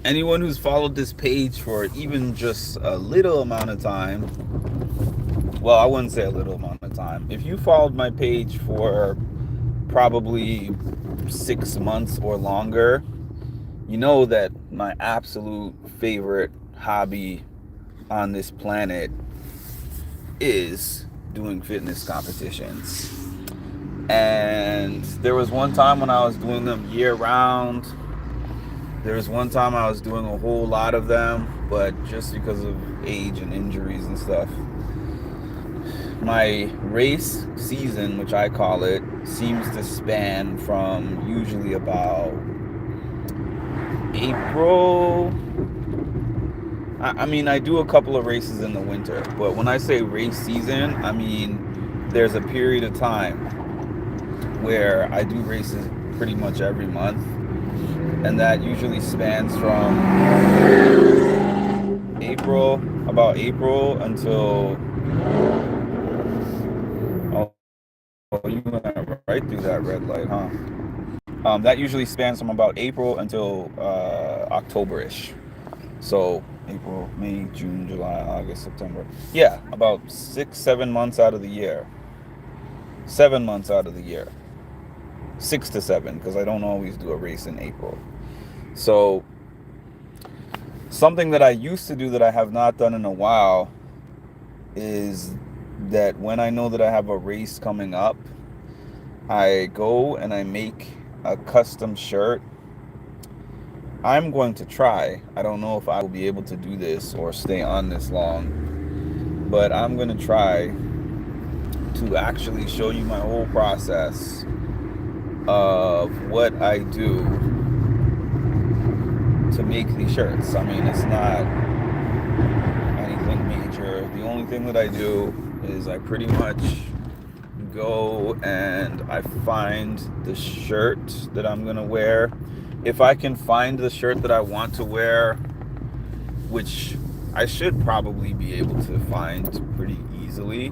anyone who's followed this page for even just a little amount of time, well, I wouldn't say a little amount of time. If you followed my page for probably 6 months or longer, you know that my absolute favorite hobby on this planet is doing fitness competitions. And there was one time when I was doing them year round. There was one time I was doing a whole lot of them, but just because of age and injuries and stuff, my race season, which I call it, seems to span from usually about April. I mean, I do a couple of races in the winter, but when I say race season, I mean there's a period of time where I do races pretty much every month, and that usually spans from April, about April until, oh, you went right through that red light, huh? That usually spans from about April until October-ish. So April, May, June, July, August, September. Yeah, about 6, 7 months out of the year. 7 months out of the year. 6 to 7, because I don't always do a race in April. So something that I used to do that I have not done in a while is that when I know that I have a race coming up, I go and I make a custom shirt. I'm going to try. I don't know if I will be able to do this or stay on this long, but I'm going to try to actually show you my whole process of what I do to make these shirts. I mean, it's not anything major. The only thing that I do is I pretty much go and I find the shirt that I'm gonna wear. If I can find the shirt that I want to wear, which I should probably be able to find pretty easily,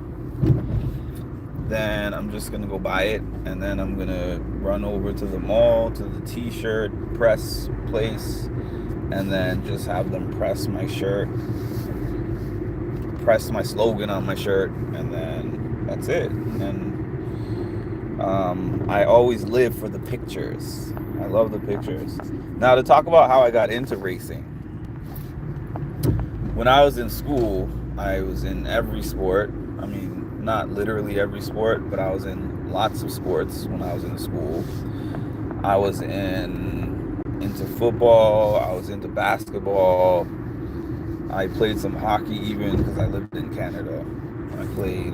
then I'm just gonna go buy it, and then I'm gonna run over to the mall to the t-shirt press place, and then just have them press my shirt, press my slogan on my shirt, and then that's it. And I always live for the pictures. I love the pictures. Now, to talk about how I got into racing. When I was in school, I was in every sport. I mean, not literally every sport, but I was in lots of sports when I was in school. I was into football. I was into basketball. I played some hockey even because I lived in Canada. I played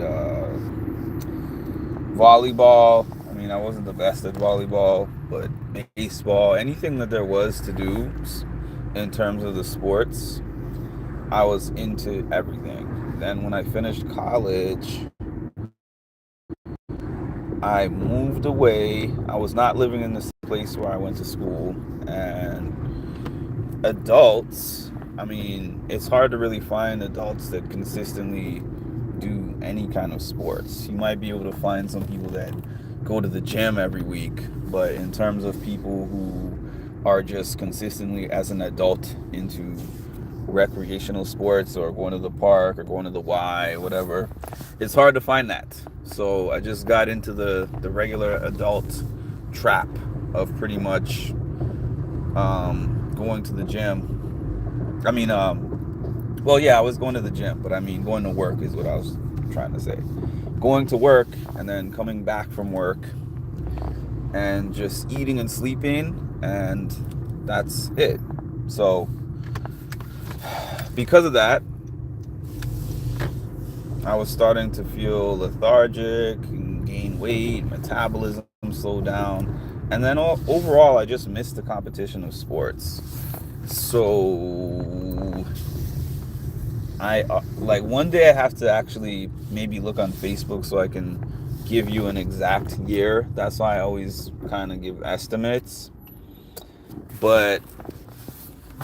volleyball. I mean, I wasn't the best at volleyball, but baseball, anything that there was to do in terms of the sports, I was into everything. Then when I finished college, I moved away. I was not living in this place where I went to school. And adults, I mean, it's hard to really find adults that consistently do any kind of sports. You might be able to find some people that go to the gym every week, but in terms of people who are just consistently as an adult into recreational sports or going to the park or going to the Y, whatever, it's hard to find that. So I just got into the regular adult trap of pretty much going to the gym. I mean, well, yeah, I was going to the gym, but I mean, going to work is what I was trying to say. Going to work and then coming back from work and just eating and sleeping, and that's it. So, because of that, I was starting to feel lethargic and gain weight, metabolism slowed down, and then overall, I just missed the competition of sports. So I like one day I have to actually maybe look on Facebook so I can give you an exact year. That's why I always kind of give estimates. But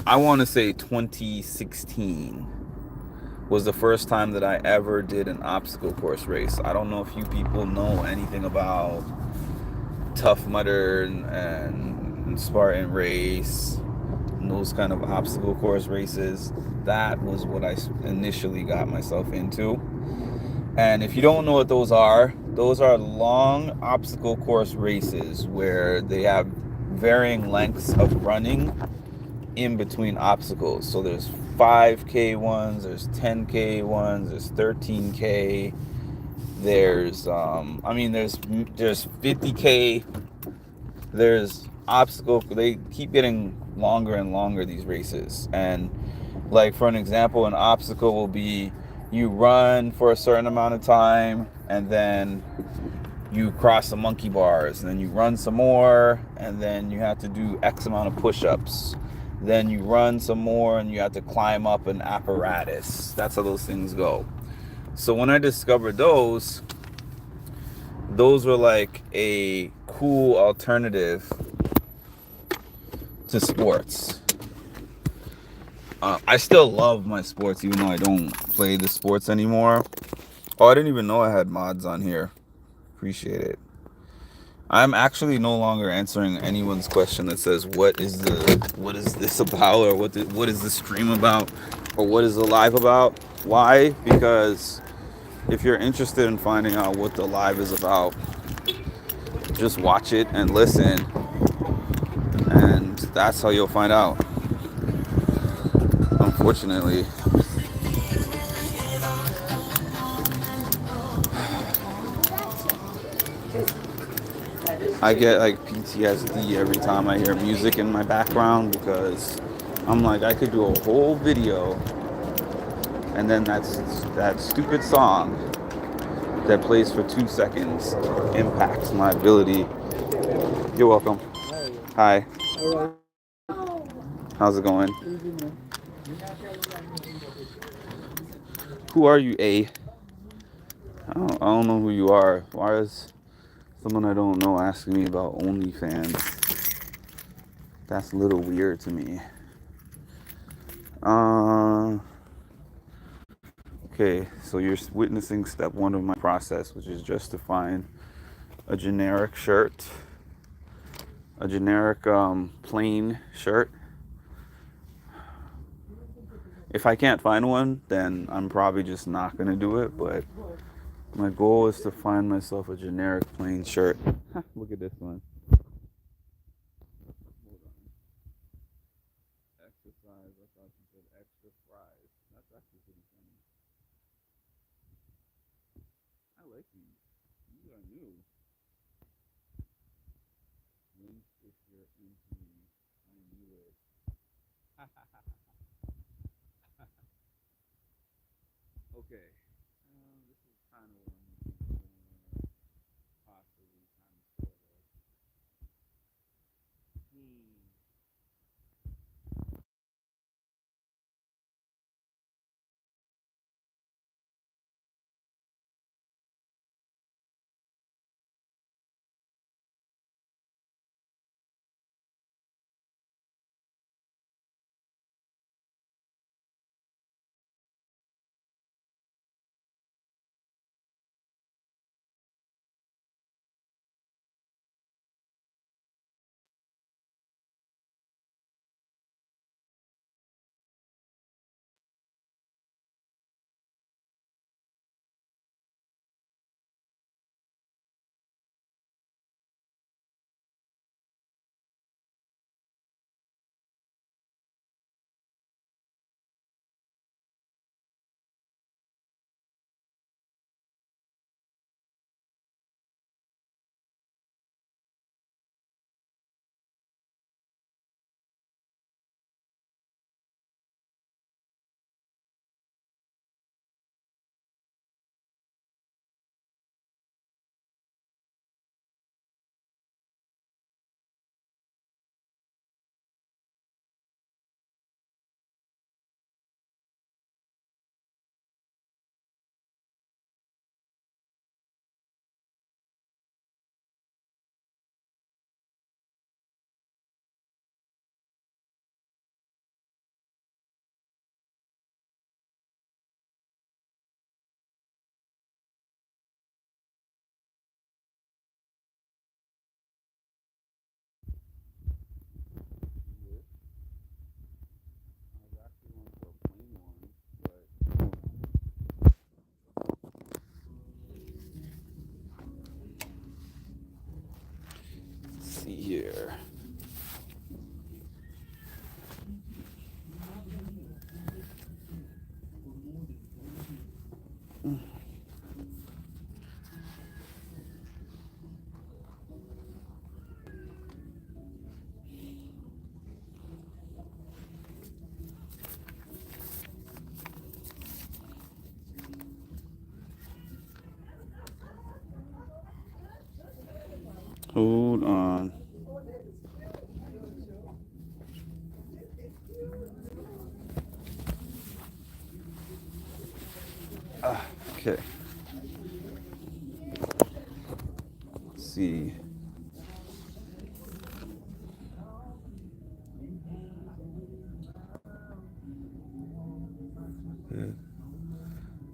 I want to say 2016 was the first time that I ever did an obstacle course race. I don't know if you people know anything about Tough Mudder and Spartan Race, those kind of obstacle course races. That was what I initially got myself into. And if you don't know what those are long obstacle course races where they have varying lengths of running in between obstacles. So there's 5K ones, there's 10K ones, there's 13K, there's there's 50K, there's obstacle. They keep getting longer and longer, these races. And like, for an example, an obstacle will be you run for a certain amount of time, and then you cross the monkey bars, and then you run some more, and then you have to do X amount of push-ups. Then you run some more, and you have to climb up an apparatus. That's how those things go. So when I discovered those were like a cool alternative to sports. I still love my sports, even though I don't play the sports anymore. Oh, I didn't even know I had mods on here. Appreciate it. I'm actually no longer answering anyone's question that says what is this about, or what is the stream about, or what is the live about. Why? Because if you're interested in finding out what the live is about, just watch it and listen, and that's how you'll find out. Unfortunately, I get like PTSD every time I hear music in my background, because I'm like, I could do a whole video, and then that stupid song that plays for 2 seconds impacts my ability. You're welcome. Hi. How's it going? Who are you, A? I don't know who you are. Why is someone I don't know asking me about OnlyFans? That's a little weird to me. Okay, so you're witnessing step one of my process, which is just to find a generic shirt, a generic plain shirt. If I can't find one, then I'm probably just not gonna do it, but my goal is to find myself a generic plain shirt. Look at this one. Exercise. I thought you said extra fries. That's actually pretty funny. I like these. These are new. Link if you're into me. I knew it. Okay. This is kind of what I'm looking for. Possibly, kind of, sort of. Hmm. Hold on. Okay. Let's see.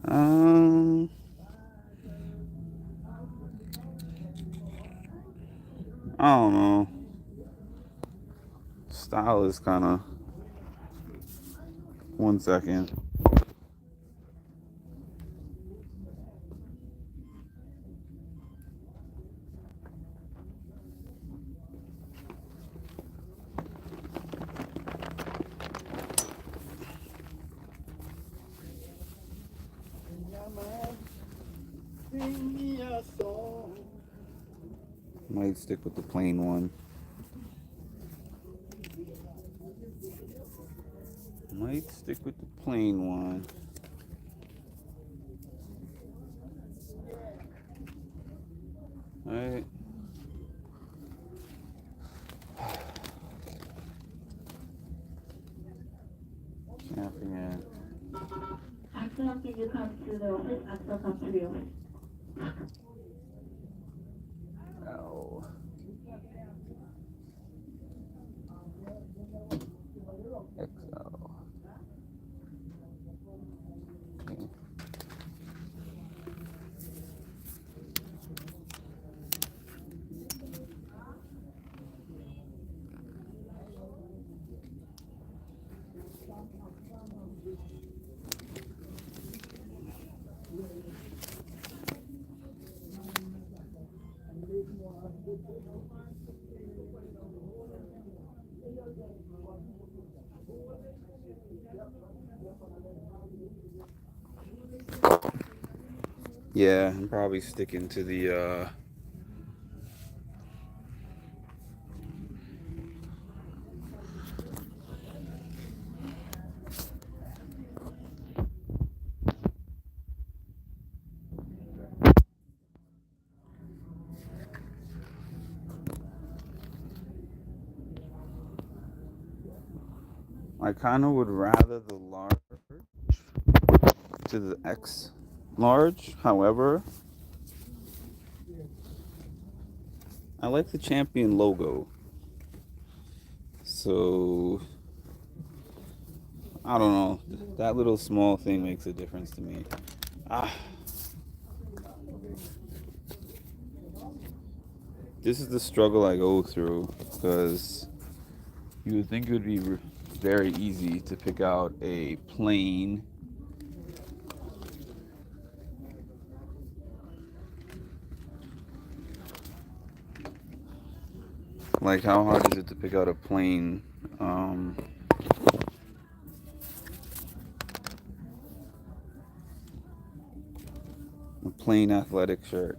Um, I don't know. Style is kind of. 1 second. Might stick with the plain one. Might stick with the plain one. Alright. Champion. After you come to the office, after come to the office. Oh. XL. Okay. Yeah, I'm probably sticking to the I kind of would rather the large to the X large. However, I like the Champion logo. So, I don't know. That little small thing makes a difference to me. Ah, this is the struggle I go through because you would think it would be very easy to pick out a plain like how hard is it to pick out a plain athletic shirt.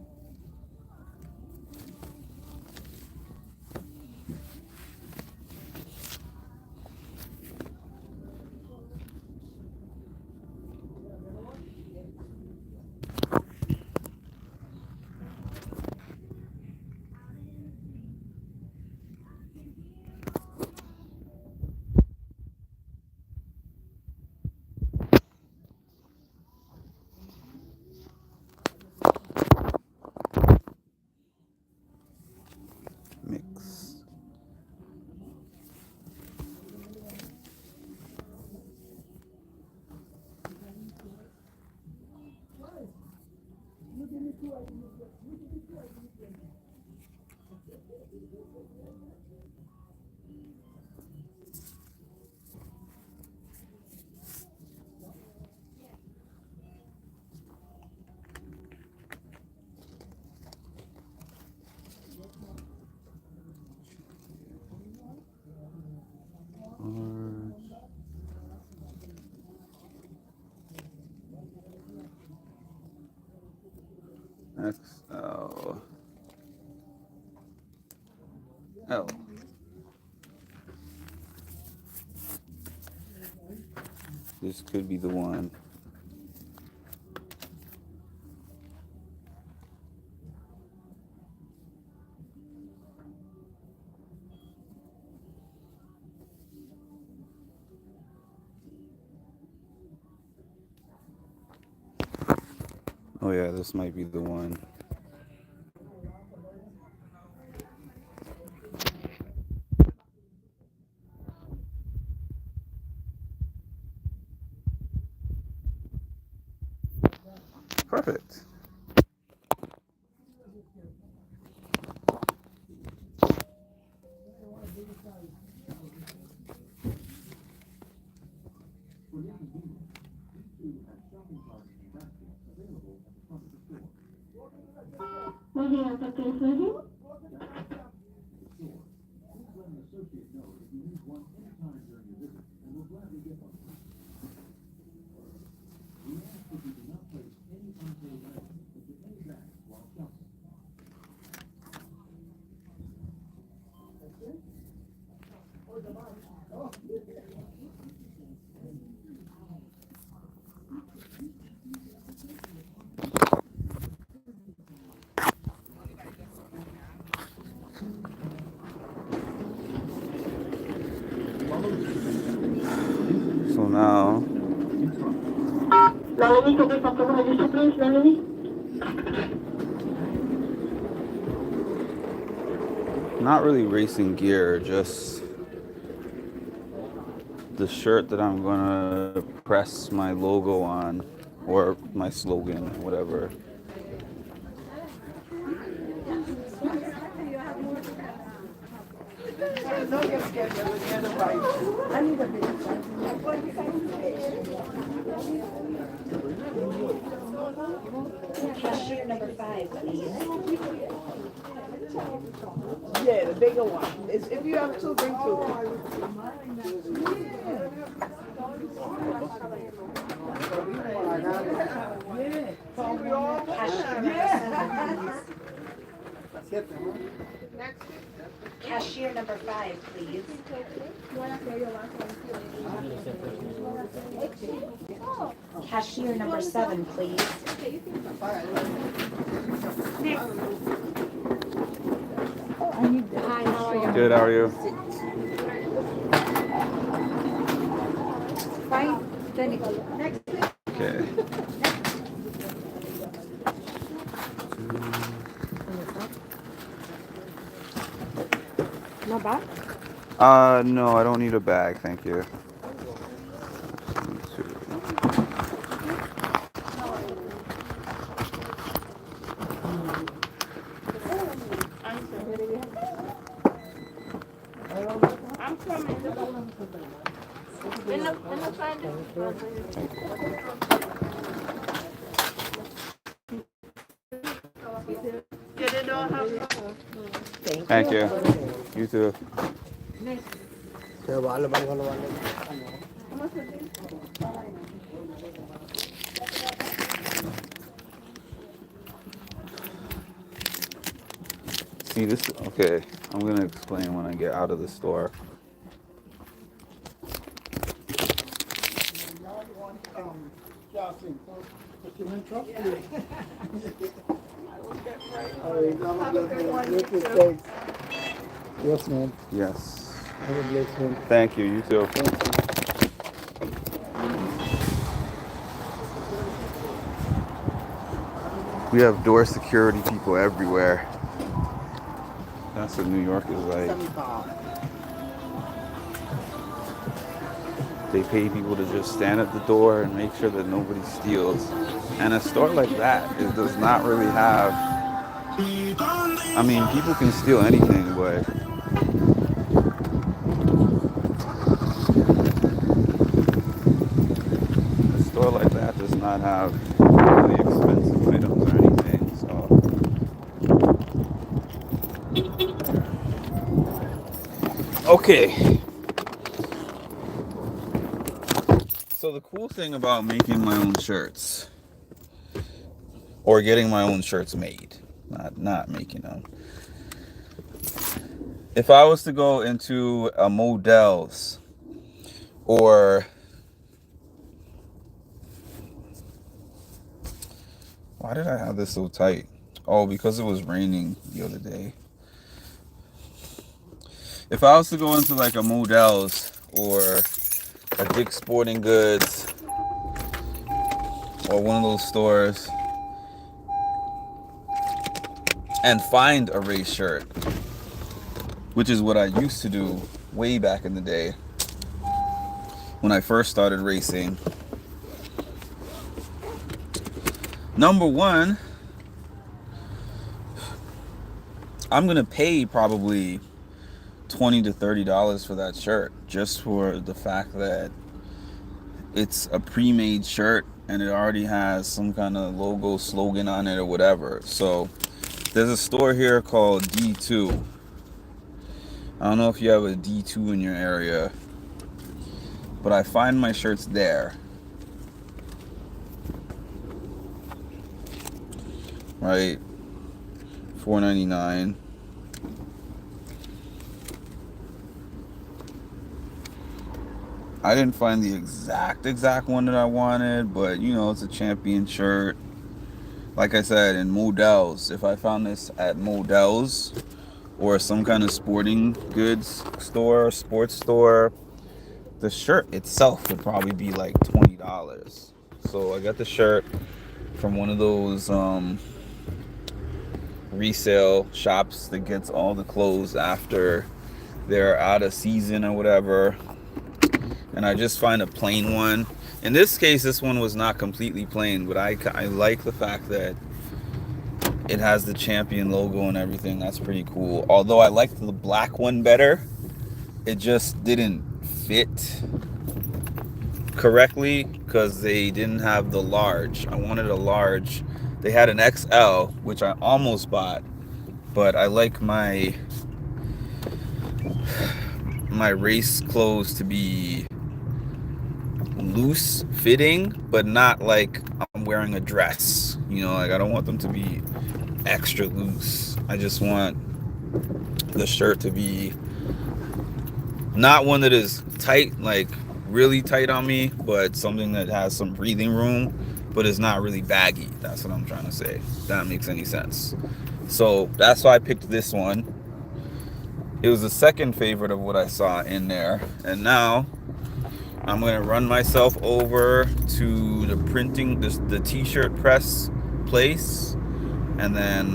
Mix. XL. L. This could be the one. Oh yeah, this might be the one. Perfect. Moving on to case ready. So now, Melanie, could you come to register, please, Melanie? not really racing gear, just the shirt that I'm gonna press my logo on, or my slogan, whatever. Cashier number 5, please. Yeah, the bigger one. If you have two, bring two. Cashier number 5, please. Cashier number 7, please. Hi, how are you? Good, how are you? Fine. Then Okay. no bad. No, I don't need a bag, thank you. I'm coming. Thank you. You too. See this? Okay, I'm gonna explain when I get out of the store. Yes, ma'am. Yes. Have a blessed one. Thank you. You too. We have door security people everywhere. That's what New York is like. They pay people to just stand at the door and make sure that nobody steals. And a store like that, it does not really have. I mean, people can steal anything, but a store like that does not have really expensive items or anything. So, okay. So the cool thing about making my own shirts, or getting my own shirts made, not making them. If I was to go into a Modell's, or why did I have this so tight? Oh, because it was raining the other day. If I was to go into like a Modell's or a Dick's Sporting Goods or one of those stores, and find a race shirt, which is what I used to do way back in the day when I first started racing. Number one, I'm gonna pay probably $20 to $30 for that shirt, just for the fact that it's a pre-made shirt and it already has some kind of logo slogan on it or whatever. So there's a store here called D2. I don't know if you have a D2 in your area, but I find my shirts there. Right, $4.99. I didn't find the exact one that I wanted, but you know, it's a Champion shirt. Like I said, in Modell's, if I found this at Modell's or some kind of sporting goods store, sports store, the shirt itself would probably be like $20. So I got the shirt from one of those resale shops that gets all the clothes after they're out of season or whatever. And I just find a plain one. In this case, this one was not completely plain, but I like the fact that it has the Champion logo and everything. That's pretty cool. Although I liked the black one better, it just didn't fit correctly because they didn't have the large. I wanted a large. They had an XL, which I almost bought, but I like my race clothes to be loose fitting, but not like I'm wearing a dress. You know, like I don't want them to be extra loose. I just want the shirt to be not one that is tight, like really tight on me, but something that has some breathing room, but is not really baggy. That's what I'm trying to say. If that makes any sense. So that's why I picked this one. It was the second favorite of what I saw in there. And now I'm going to run myself over to the printing, the t-shirt press place, and then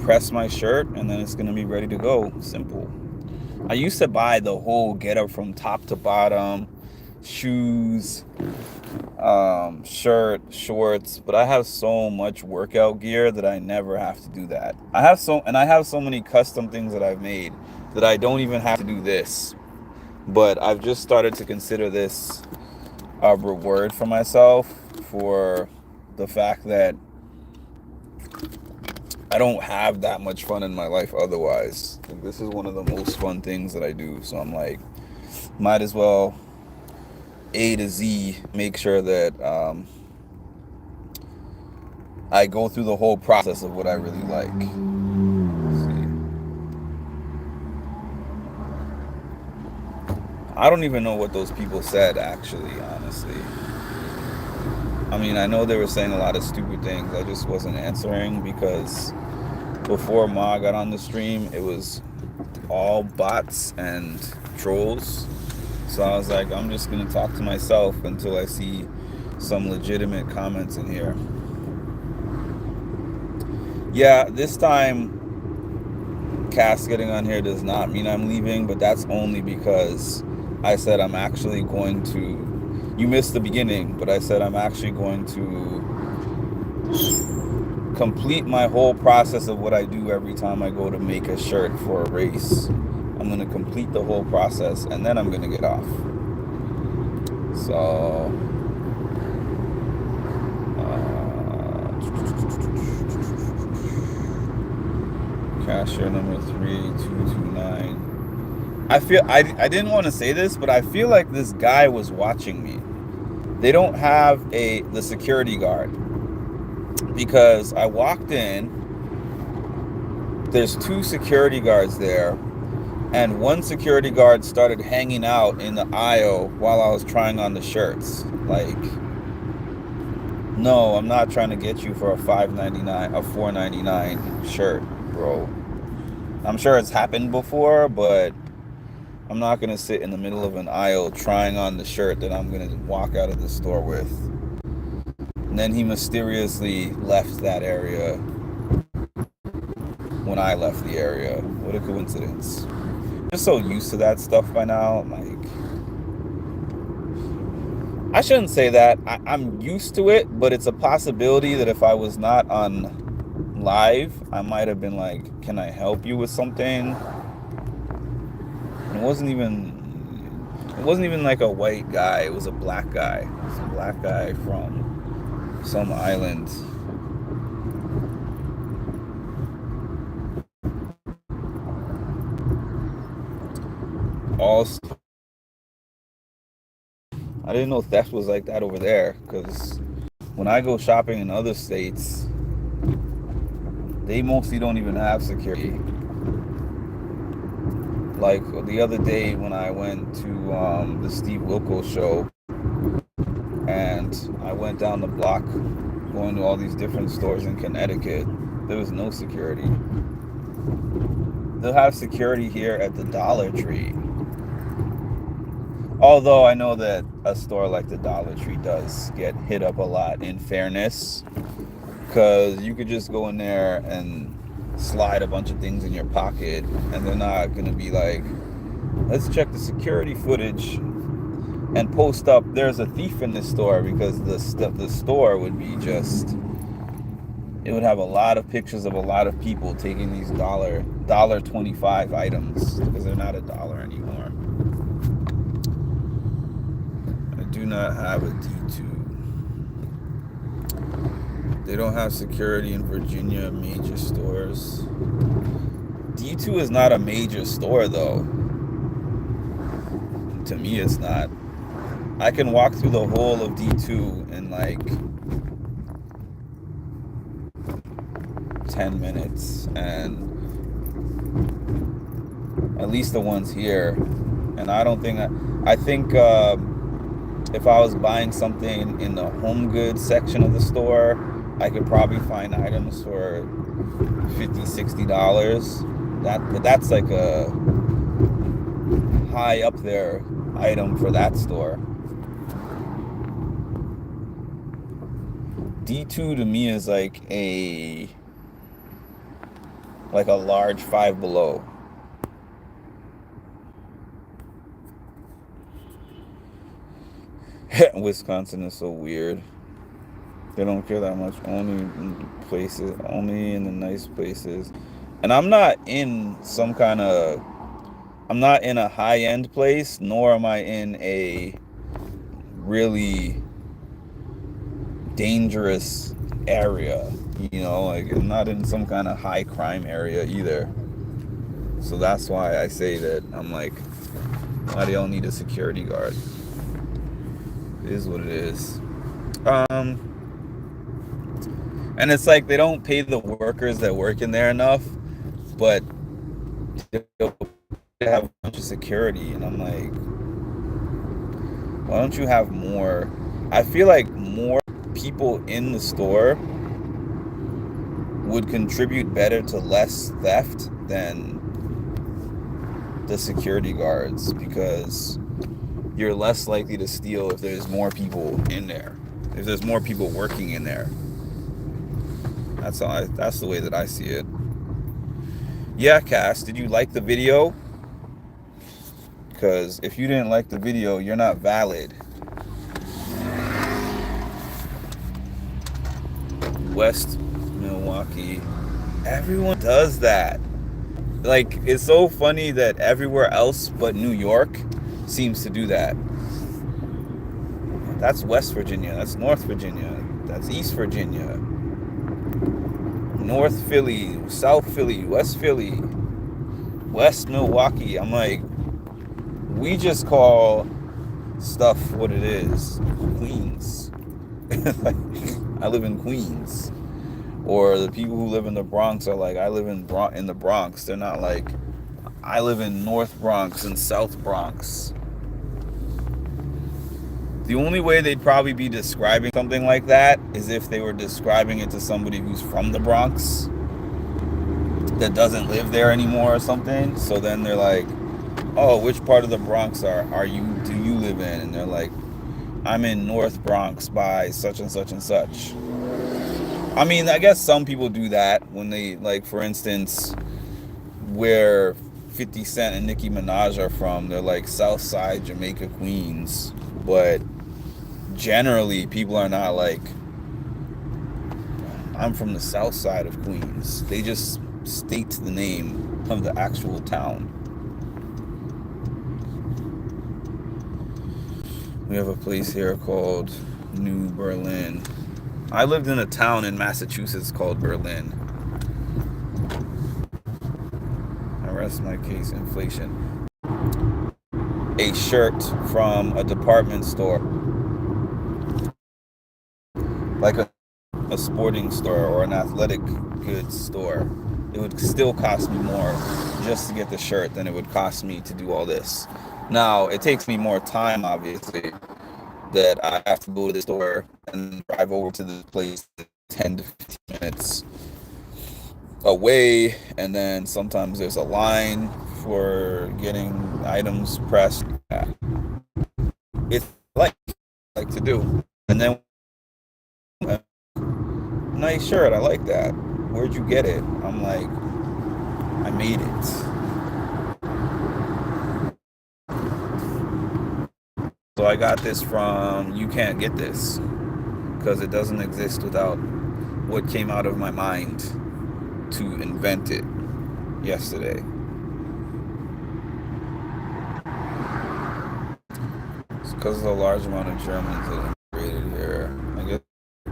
press my shirt, and then it's going to be ready to go. Simple. I used to buy the whole getup from top to bottom, shoes, shirt, shorts, but I have so much workout gear that I never have to do that. I have so many custom things that I've made that I don't even have to do this. But I've just started to consider this a reward for myself for the fact that I don't have that much fun in my life otherwise. Like, this is one of the most fun things that I do. So I'm like, might as well A to Z make sure that I go through the whole process of what I really like. I don't even know what those people said, actually, honestly. I mean, I know they were saying a lot of stupid things. I just wasn't answering because before Ma got on the stream, it was all bots and trolls. So I was like, I'm just going to talk to myself until I see some legitimate comments in here. Yeah, this time, Cass getting on here does not mean I'm leaving, but that's only because I said I'm actually going to, you missed the beginning, but I said I'm actually going to complete my whole process of what I do every time I go to make a shirt for a race. I'm going to complete the whole process, and then I'm going to get off. So, cashier number 3229. I didn't want to say this, but I feel like this guy was watching me. They don't have the security guard, because I walked in, there's 2 security guards there, and one security guard started hanging out in the aisle while I was trying on the shirts. Like, no, I'm not trying to get you for a $5.99, a $4.99 shirt, bro. I'm sure it's happened before, but I'm not going to sit in the middle of an aisle trying on the shirt that I'm going to walk out of the store with. And then he mysteriously left that area when I left the area. What a coincidence. I'm just so used to that stuff by now. Like, I shouldn't say that. I'm used to it, but it's a possibility that if I was not on live, I might have been like, can I help you with something? It wasn't even like a white guy. It was a black guy. It was a black guy from some island. Also, I didn't know theft was like that over there, because when I go shopping in other states, they mostly don't even have security. Like the other day when I went to the Steve Wilkos show, and I went down the block going to all these different stores in Connecticut, there was no security. They'll have security here at the Dollar Tree. Although I know that a store like the Dollar Tree does get hit up a lot, in fairness, because you could just go in there and slide a bunch of things in your pocket, and they're not going to be like, let's check the security footage and post up, there's a thief in this store, because the store would be just, it would have a lot of pictures of a lot of people taking these $1.25 items, because they're not $1 anymore. I do not have a D2. They don't have security in Virginia major stores. D2 is not a major store though. To me, it's not. I can walk through the whole of D2 in like 10 minutes, and at least the ones here. And I don't think, I think if I was buying something in the home goods section of the store, I could probably find items for $50, $60. But that's like a high up there item for that store. D2 to me is like a large Five Below. Wisconsin is so weird. They don't care that much. Only in the nice places. And I'm not in I'm not in a high-end place, nor am I in a really dangerous area. You know, like, I'm not in some kind of high crime area either. So that's why I say that I'm like, why do y'all need a security guard? It is what it is. And it's like they don't pay the workers that work in there enough, but they have a bunch of security, and I'm like, why don't you have more? I feel like more people in the store would contribute better to less theft than the security guards, because you're less likely to steal if there's more people in there, if there's more people working in there. That's the way that I see it. Yeah, Cass, did you like the video? Because if you didn't like the video, you're not valid. West Milwaukee. Everyone does that. Like, it's so funny that everywhere else but New York seems to do that. That's West Virginia. That's North Virginia. That's East Virginia. North Philly, South Philly, West Philly, West Milwaukee. I'm like, we just call stuff what it is. Queens. Like, I live in Queens. Or the people who live in the Bronx are like, I live in the Bronx. They're not like, I live in North Bronx and South Bronx. The only way they'd probably be describing something like that is if they were describing it to somebody who's from the Bronx that doesn't live there anymore or something. So then they're like, oh, which part of the Bronx do you live in? And they're like, I'm in North Bronx by such and such and such. I mean, I guess some people do that when they, like, for instance, where 50 Cent and Nicki Minaj are from, they're like Southside Jamaica, Queens. But generally, people are not like, I'm from the south side of Queens. They just state the name of the actual town. We have a place here called New Berlin. I lived in a town in Massachusetts called Berlin. I rest my case, inflation. A shirt from a department store, like a sporting store or an athletic goods store, it would still cost me more just to get the shirt than it would cost me to do all this. Now, it takes me more time, obviously, that I have to go to the store and drive over to the place 10 to 15 minutes away, and then sometimes there's a line for getting items pressed. It's like to do. And then, nice shirt, I like that. Where'd you get it? I'm like, I made it. So I got this from You Can't Get This, because it doesn't exist without what came out of my mind to invent it yesterday. It's because of the large amount of Germans that immigrated here. I guess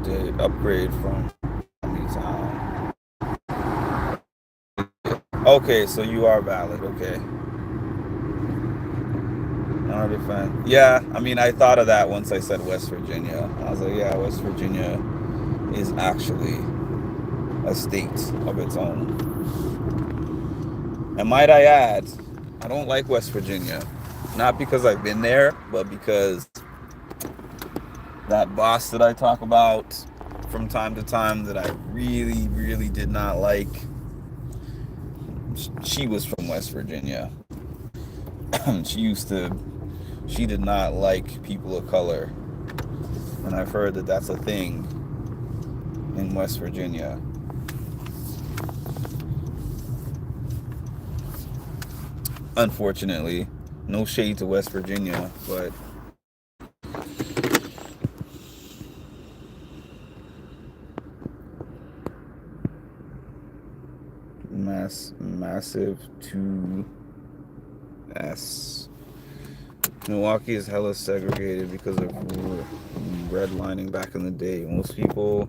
they upgrade from town. Okay, so you are valid. Okay. Not a fan. Yeah, I mean, I thought of that once I said West Virginia. I was like, yeah, West Virginia is actually a state of its own. And might I add, I don't like West Virginia. Not because I've been there, but because that boss that I talk about from time to time that I really, really did not like, she was from West Virginia. She did not like people of color. And I've heard that that's a thing in West Virginia. Unfortunately, no shade to West Virginia, but massive 2S. Milwaukee is hella segregated because of redlining back in the day. Most people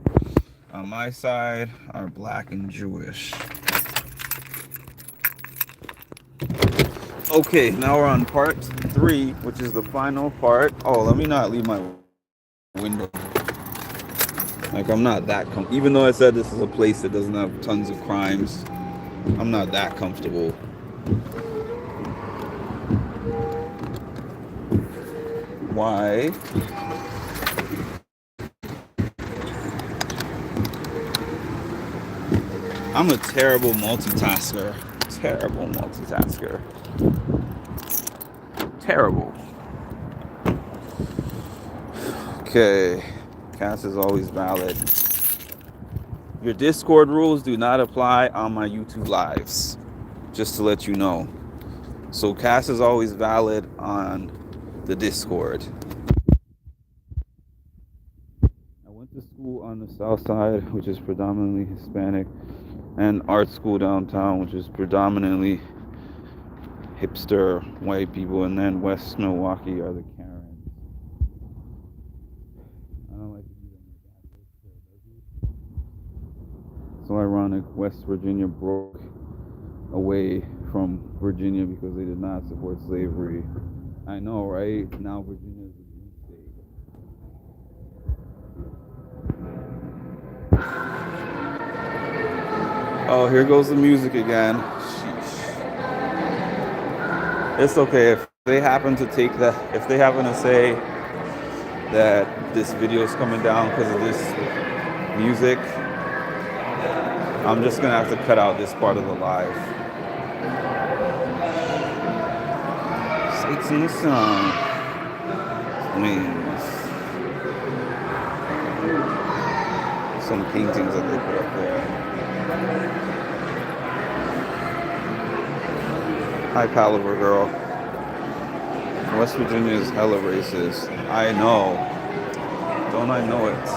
on my side are black and Jewish. Okay, now we're on part 3, which is the final part. Oh, let me not leave my window. Like, I'm not that even though I said this is a place that doesn't have tons of crimes, I'm not that comfortable. Why? I'm a terrible multitasker. Terrible. Okay. Cass is always valid. Your Discord rules do not apply on my YouTube lives. Just to let you know. So Cass is always valid on the Discord. I went to school on the south side, which is predominantly Hispanic, and art school downtown, which is predominantly hipster white people, and then West Milwaukee are the Karens. I don't like to do that. So ironic, West Virginia broke away from Virginia because they did not support slavery. I know, right? Now Virginia is a blue state. Oh, here goes the music again. Sheesh. It's okay if they happen to say that this video is coming down because of this music. I'm just gonna have to cut out this part of the live. Sights in the sun. Wings. some paintings that they put up there. Hi, Palaver girl. West Virginia is hella racist. I know. Don't I know it?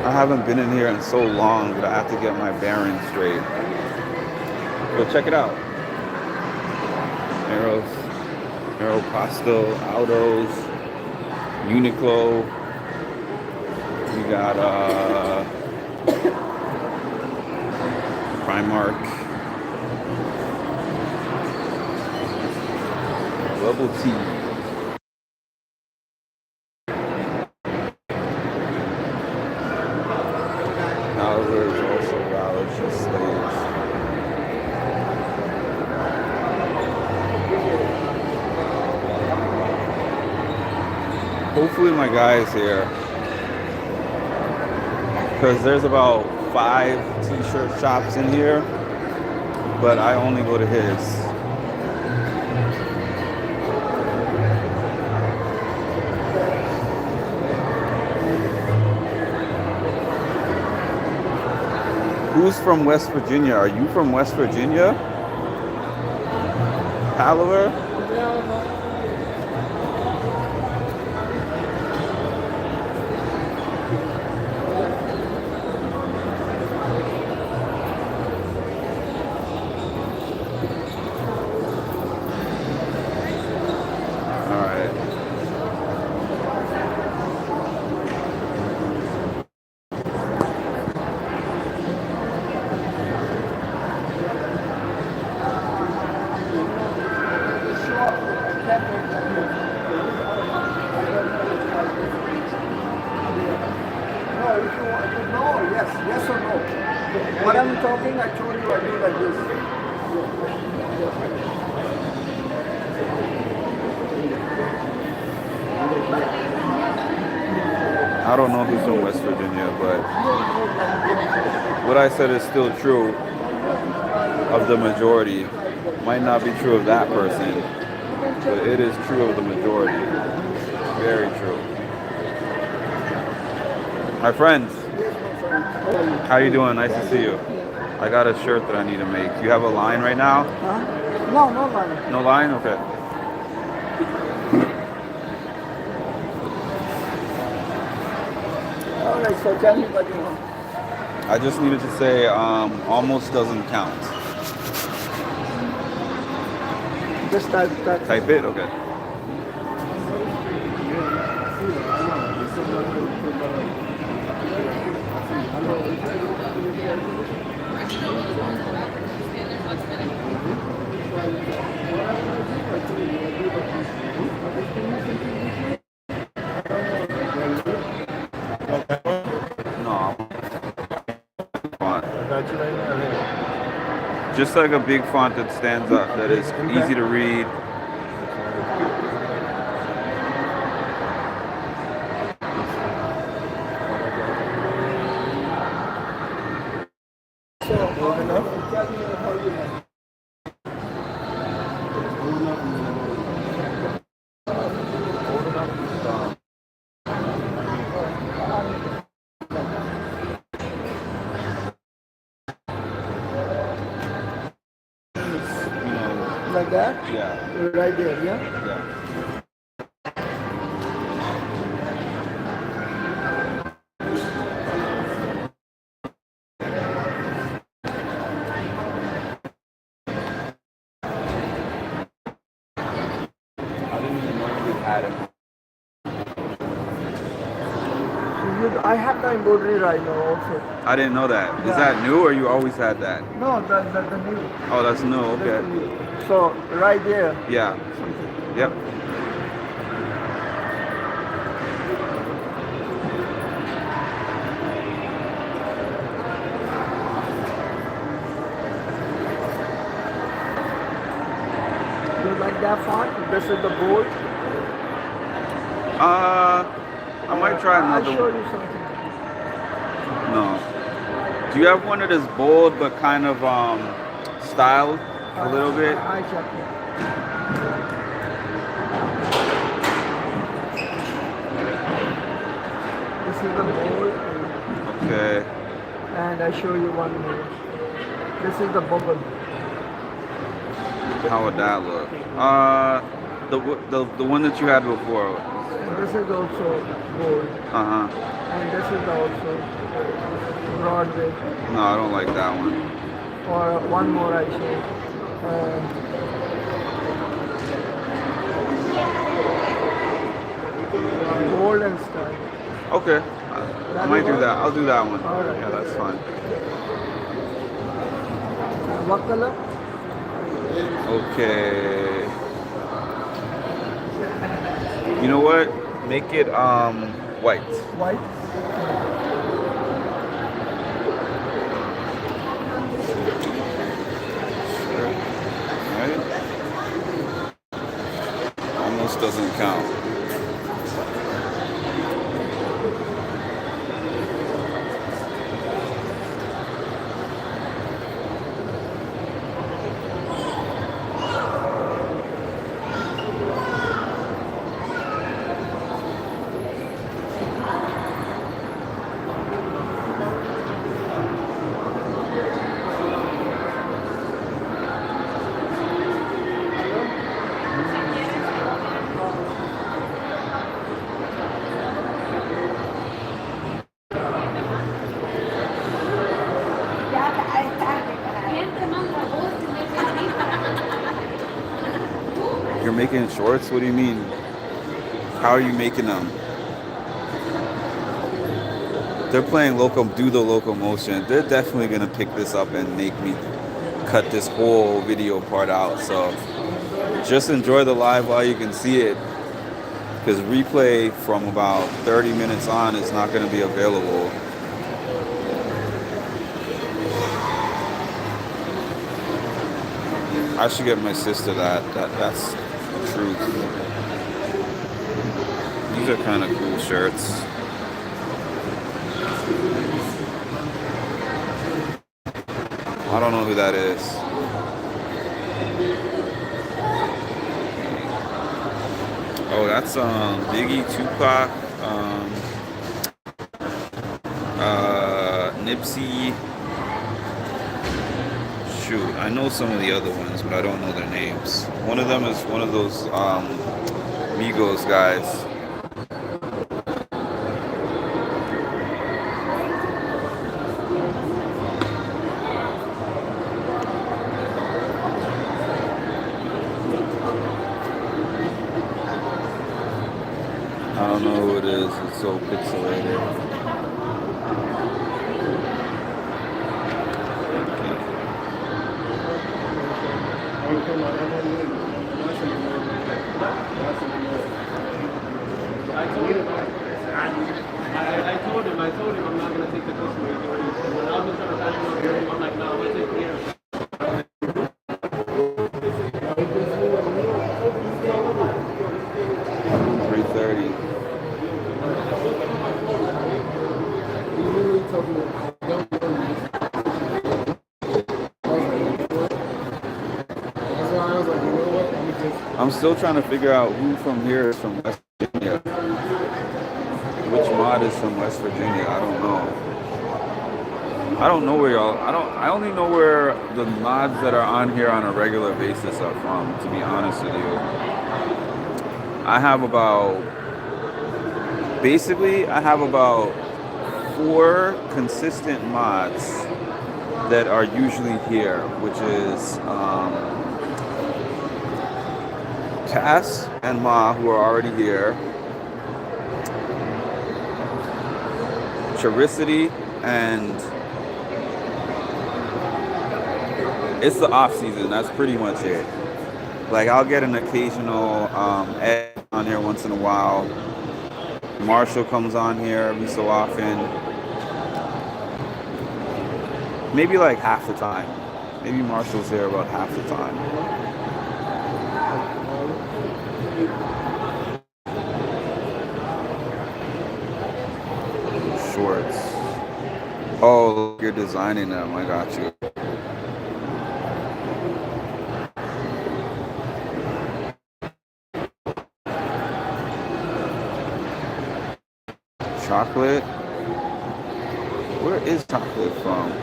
I haven't been in here in so long that I have to get my bearings straight. Go check it out. Aeropostale, Aldo's, Uniqlo. We got Primark, Bubble Tea. Oliver is also valid. She slaves. Hopefully my guy is here, because there's about 5 t-shirt shops in here, but I only go to his. Who's from West Virginia? Are you from West Virginia? Palaver? Yes or no? When I'm talking, I told you I do like this. I don't know who's from West Virginia, but what I said is still true of the majority. Might not be true of that person, but it is true of the majority. Very true. My friends, how you doing? Nice to see you. I got a shirt that I need to make. Do you have a line right now? Huh? No, no line. No line? Okay. All right, so tell me what you want. I just needed to say almost doesn't count. Just type. Type it? Okay. No. Just like a big font that stands up, that is easy to read. Like that? Yeah. Right there, yeah? Yeah. I didn't even know you had it. I have the embroidery right now also. I didn't know that. Is Yeah. that new or you always had that? No, that's the new. Oh, that's new. That's Okay. the new. So right there. Yeah. Yep. You like that font? This is the bold. I might try I'll another show one. you something. No. Do you have one that is bold but kind of styled? a little bit? I check it. This is the bowl, Okay. and I show you one more. This is the bubble. How would that look? The one that you had before. And this is also gold. Uh-huh. And this is also Broadway. No, I don't like that one. Or one more I show. Gold and style. Okay. I might do that. I'll do that one. All right. Yeah, that's fine. What color? Okay. You know what? Make it white. White. Right? Almost doesn't count. You're making shorts? What do you mean? How are you making them? They're playing do the locomotion. They're definitely gonna pick this up and make me cut this whole video part out. So just enjoy the live while you can see it, because replay from about 30 minutes on is not gonna be available. I should get my sister that's the truth. These are kind of cool shirts. I don't know who that is. Oh, that's Biggie, Tupac, Nipsey. Shoot, I know some of the other ones, but I don't know their names. One of them is one of those Migos guys. I don't know who it is. It's so pixelated. I told him I'm not gonna take the customer. When I was trying to tell him, I'm like, no, I'm gonna take care of it. 3:30. I'm still trying to figure out who from here is from West Virginia. Which mod is from West Virginia? I don't know. I don't know where y'all. I only know where the mods that are on here on a regular basis are from. To be honest with you, I have about 4 consistent mods that are usually here, which is Cass and Ma, who are already here, Charicity, and it's the off season. That's pretty much it. Like, I'll get an occasional Ed on here once in a while. Marshall comes on here every so often. Maybe like half the time. Maybe Marshall's here about half the time. Shorts. Oh, you're designing them. I got you. Chocolate. Where is chocolate from?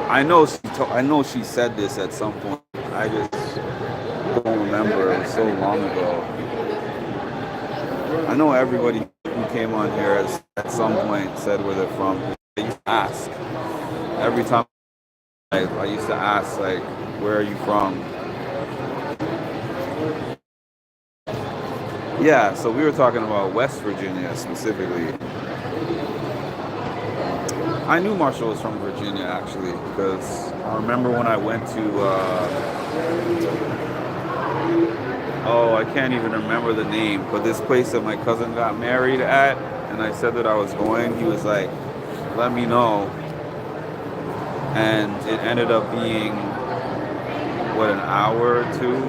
I know she said this at some point. I just don't remember. It was so long ago. I know everybody who came on here at some point said where they're from. I used to ask every time. I used to ask, like, where are you from? Yeah, so we were talking about West Virginia specifically. I knew Marshall was from Virginia, actually, because I remember when I went to, I can't even remember the name, but this place that my cousin got married at, and I said that I was going, he was like, let me know. And it ended up being, what, an hour or two?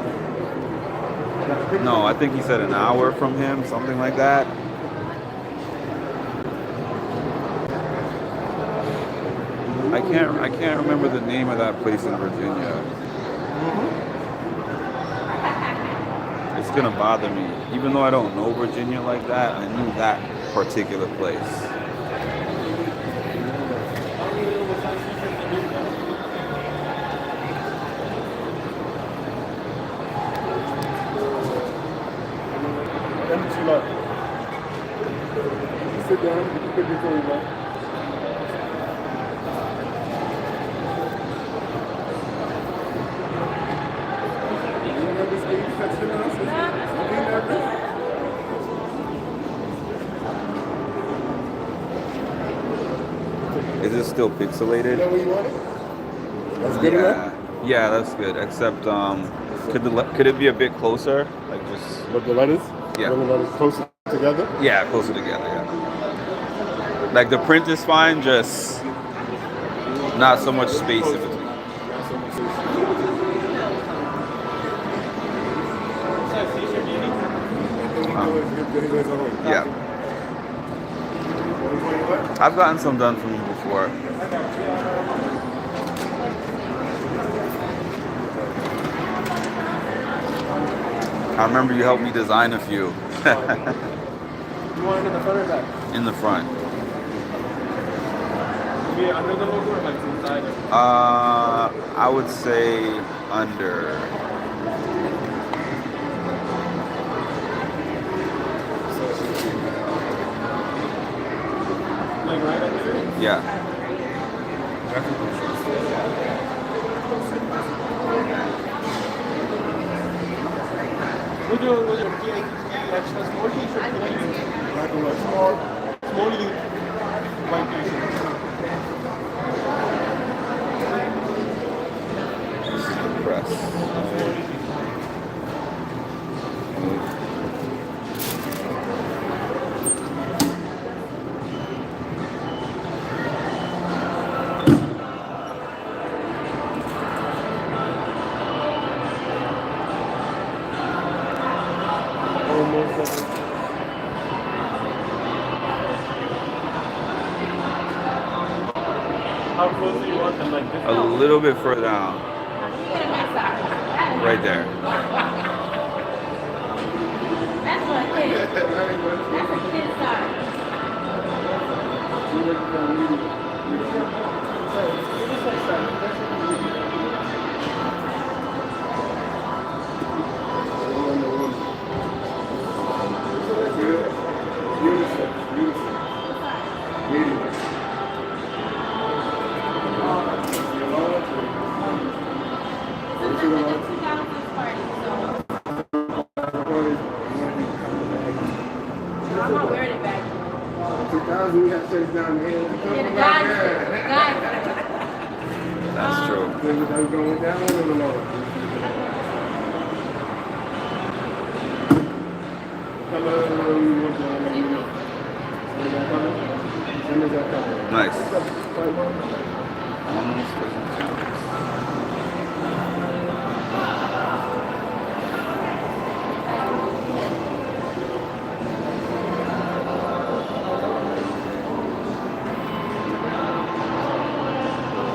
No, I think he said an hour from him, something like that. I can't remember the name of that place in Virginia. It's gonna bother me. Even though I don't know Virginia like that, I knew that particular place. Sit down, get your picture for you, man. Is it still pixelated? Is that what you wanted? That's good enough? Yeah, that's good. Except, could it be a bit closer? Like just. But the letters? Yeah. Bring the letters closer together? Yeah, closer together. Yeah. Like the print is fine, just not so much space in between. Yeah. I've gotten some done for me before. I remember you helped me design a few. You want it in the front or back? In the front. Maybe under the logo or like inside? I would say under. Like right under? Yeah. Would you extra small t-shirt? Black and white. Small white t-shirt. Press. How close do you want them? Like this? A little bit further down. Right there. That's what it is. That's a kid's size. I'm not wearing it back. 2000, we got to take it down the hill. Yeah, the guys. That's true. Everything's going down or the lower? Nice. Almost doesn't count.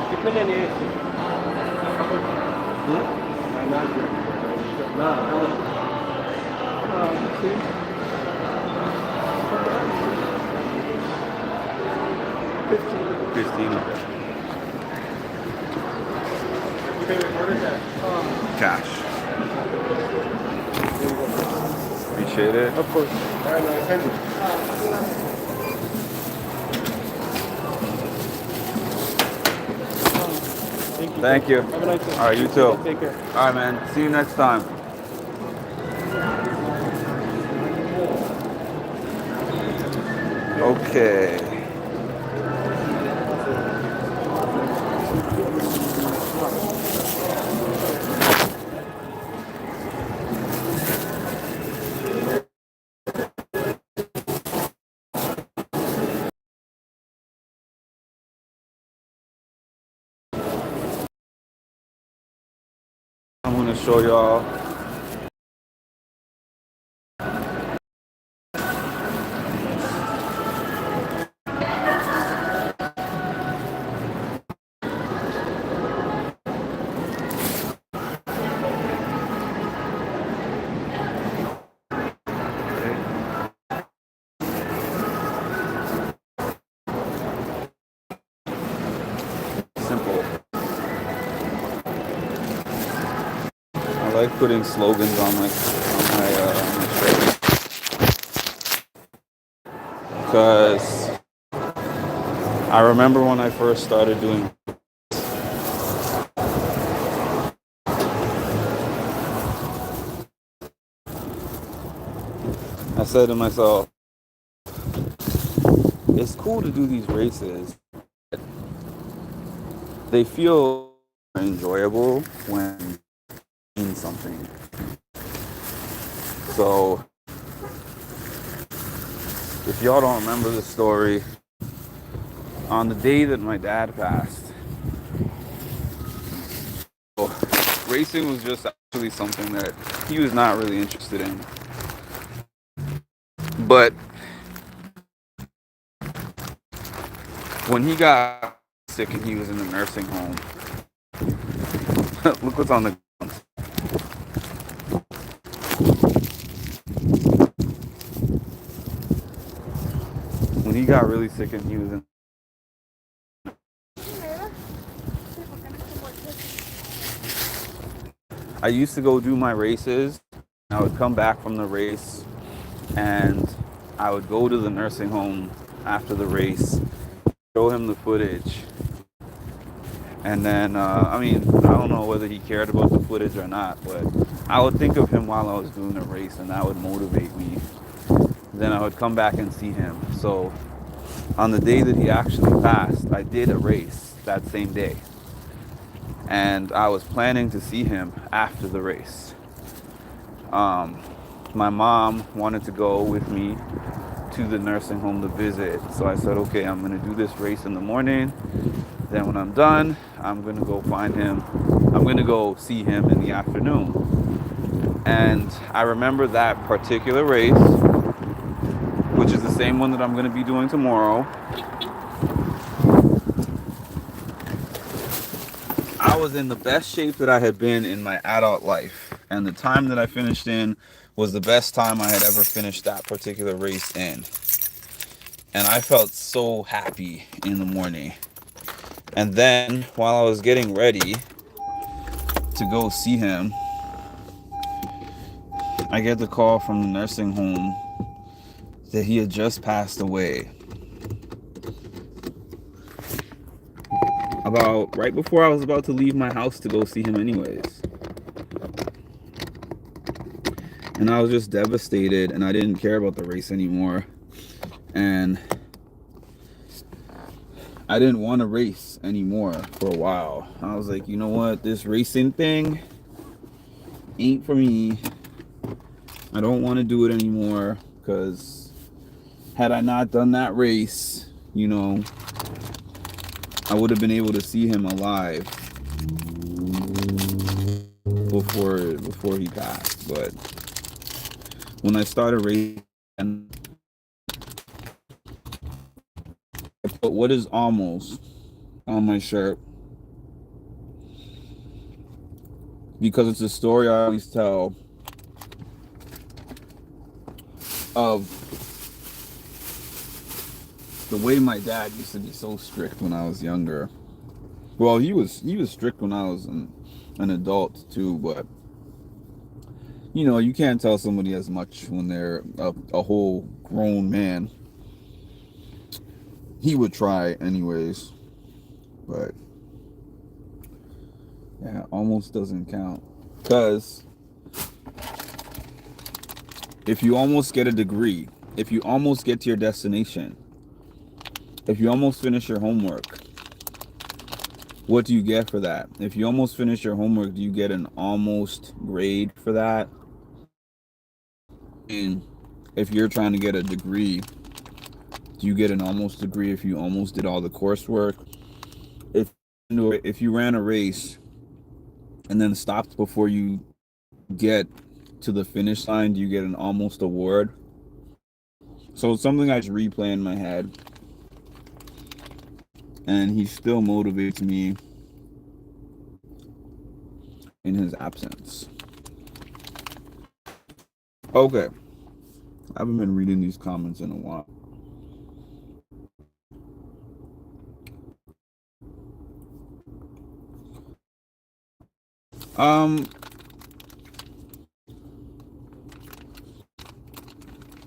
कितने लेने हैं इसके? Nah, see? 15. You pay with order that? Cash. Appreciate it. Of course. All right, man. Thank you. Thank you. Have a nice day. All right, you too. Take care. All right, man. See you next time. Okay. I'm gonna show y'all simple. I like putting slogans on my shirt because I remember when I first started doing. I said to myself, it's cool to do these races. They feel enjoyable when in something. So if y'all don't remember the story, on the day that my dad passed, racing was just actually something that he was not really interested in. But when he got sick and he was in the nursing home, look what's on the ground. When he got really sick and he was in, I used to go do my races. I would come back from the race and I would go to the nursing home after the race, show him the footage. And then, I don't know whether he cared about the footage or not, but I would think of him while I was doing the race and that would motivate me. Then I would come back and see him. So on the day that he actually passed, I did a race that same day. And I was planning to see him after the race. My mom wanted to go with me to the nursing home to visit. So I said, okay, I'm going to do this race in the morning. Then when I'm done, I'm going to go find him. I'm going to go see him in the afternoon. And I remember that particular race, which is the same one that I'm going to be doing tomorrow. I was in the best shape that I had been in my adult life. And the time that I finished in was the best time I had ever finished that particular race in. And I felt so happy in the morning. And then while I was getting ready to go see him, I get the call from the nursing home that he had just passed away. About right before I was about to leave my house to go see him anyways. And I was just devastated and I didn't care about the race anymore. And I didn't want to race anymore for a while. I was like, you know what? This racing thing ain't for me. I don't want to do it anymore because had I not done that race, I would have been able to see him alive before he passed. But when I started racing, I put what is almost on my shirt. because it's a story I always tell of the way my dad used to be so strict when I was younger. Well, he was strict when I was an adult too, but you know, you can't tell somebody as much when they're a whole grown man. He would try anyways, but yeah, almost doesn't count. Because if you almost get a degree, if you almost get to your destination, if you almost finish your homework, what do you get for that? If you almost finish your homework, do you get an almost grade for that? And if you're trying to get a degree, do you get an almost degree if you almost did all the coursework? If you ran a race and then stopped before you get to the finish line, do you get an almost award? So it's something I just replay in my head. And he still motivates me in his absence. Okay. I haven't been reading these comments in a while.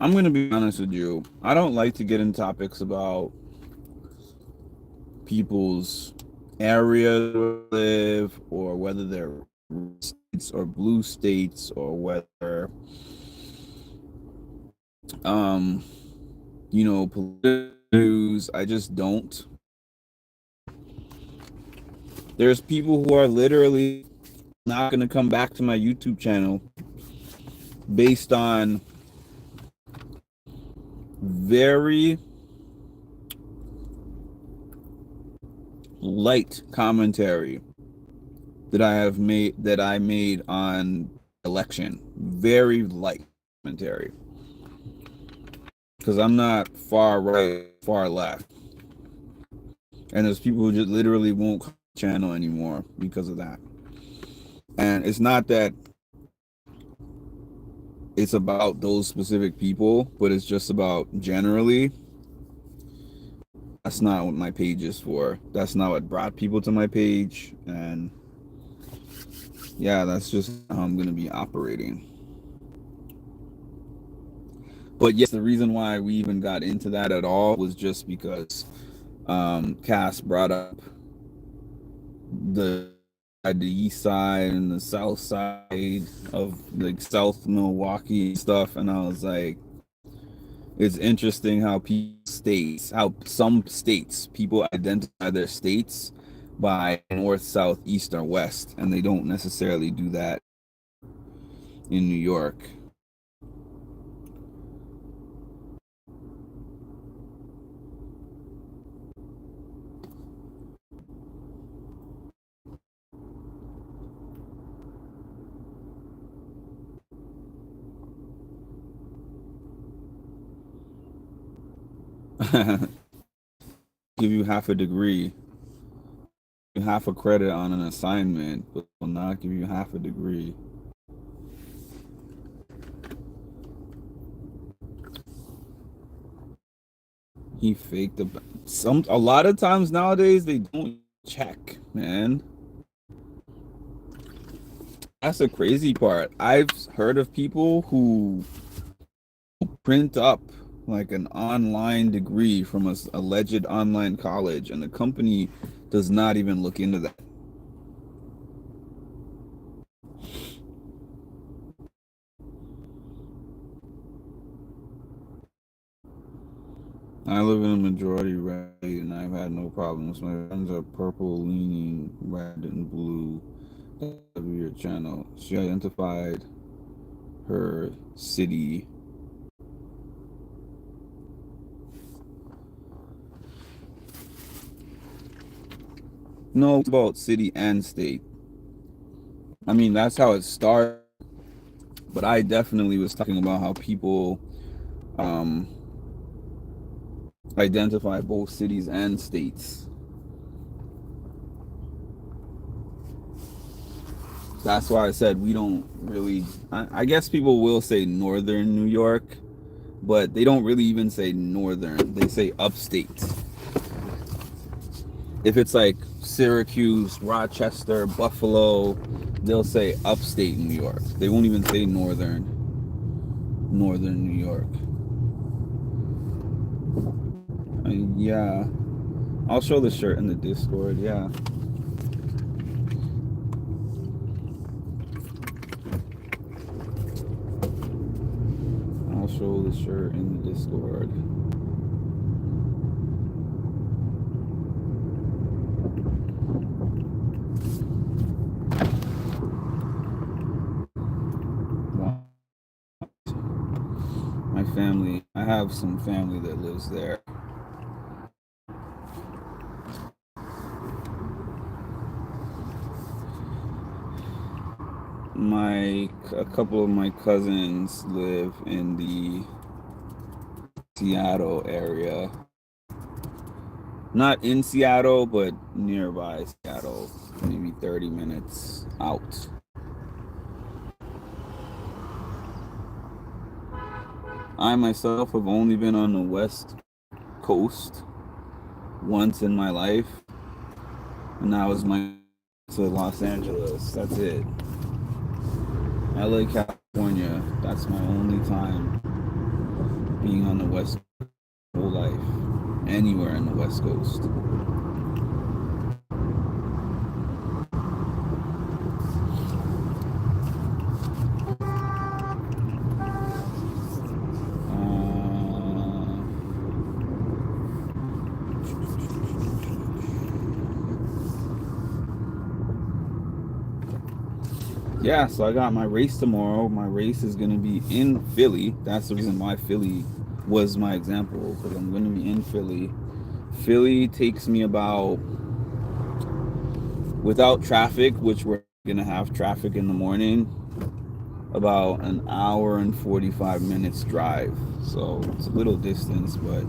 I'm gonna be honest with you. I don't like to get in topics about people's area where they live, or whether they're states or blue states, or whether you know, political news. I just don't. There's people who are literally not going to come back to my YouTube channel based on very light commentary that I made on election. Very light commentary. Because I'm not far right, far left. And there's people who just literally won't come to the channel anymore because of that. And it's not that it's about those specific people, but it's just about generally. That's not what my page is for. That's not what brought people to my page. And yeah, that's just how I'm going to be operating. But yes, the reason why we even got into that at all was just because Cass brought up the east side and the south side of like South Milwaukee stuff, and I was like, it's interesting how some states people identify their states by north, south, east, or west, and they don't necessarily do that in New York. Give you half a degree, half a credit on an assignment, but will not give you half a degree. He faked a lot of times nowadays they don't check, man. That's the crazy part. I've heard of people who print up like an online degree from a alleged online college, and the company does not even look into that. I live in a majority red, and I've had no problems. My friends are purple leaning red and blue. Your channel. She identified her city. No, it's about city and state. I mean, that's how it started. But I definitely was talking about how people identify both cities and states. That's why I said we don't really. I guess people will say northern New York, but they don't really even say northern. They say upstate. If it's like Syracuse, Rochester, Buffalo, they'll say upstate New York. They won't even say northern New York. Yeah, I'll show the shirt in the Discord. Yeah. I'll show the shirt in the Discord. My family, I have some family that lives there. A couple of my cousins live in the Seattle area. Not in Seattle, but nearby Seattle, maybe 30 minutes out. I myself have only been on the West Coast once in my life, and that was to Los Angeles. That's it. LA, California. That's my only time being on the West Coast whole life. Anywhere in the West Coast. Yeah, so I got my race tomorrow. My race is going to be in Philly. That's the reason why Philly was my example, because I'm going to be in Philly. Philly takes me about, without traffic, which we're going to have traffic in the morning, about an hour and 45 minutes drive. So it's a little distance, but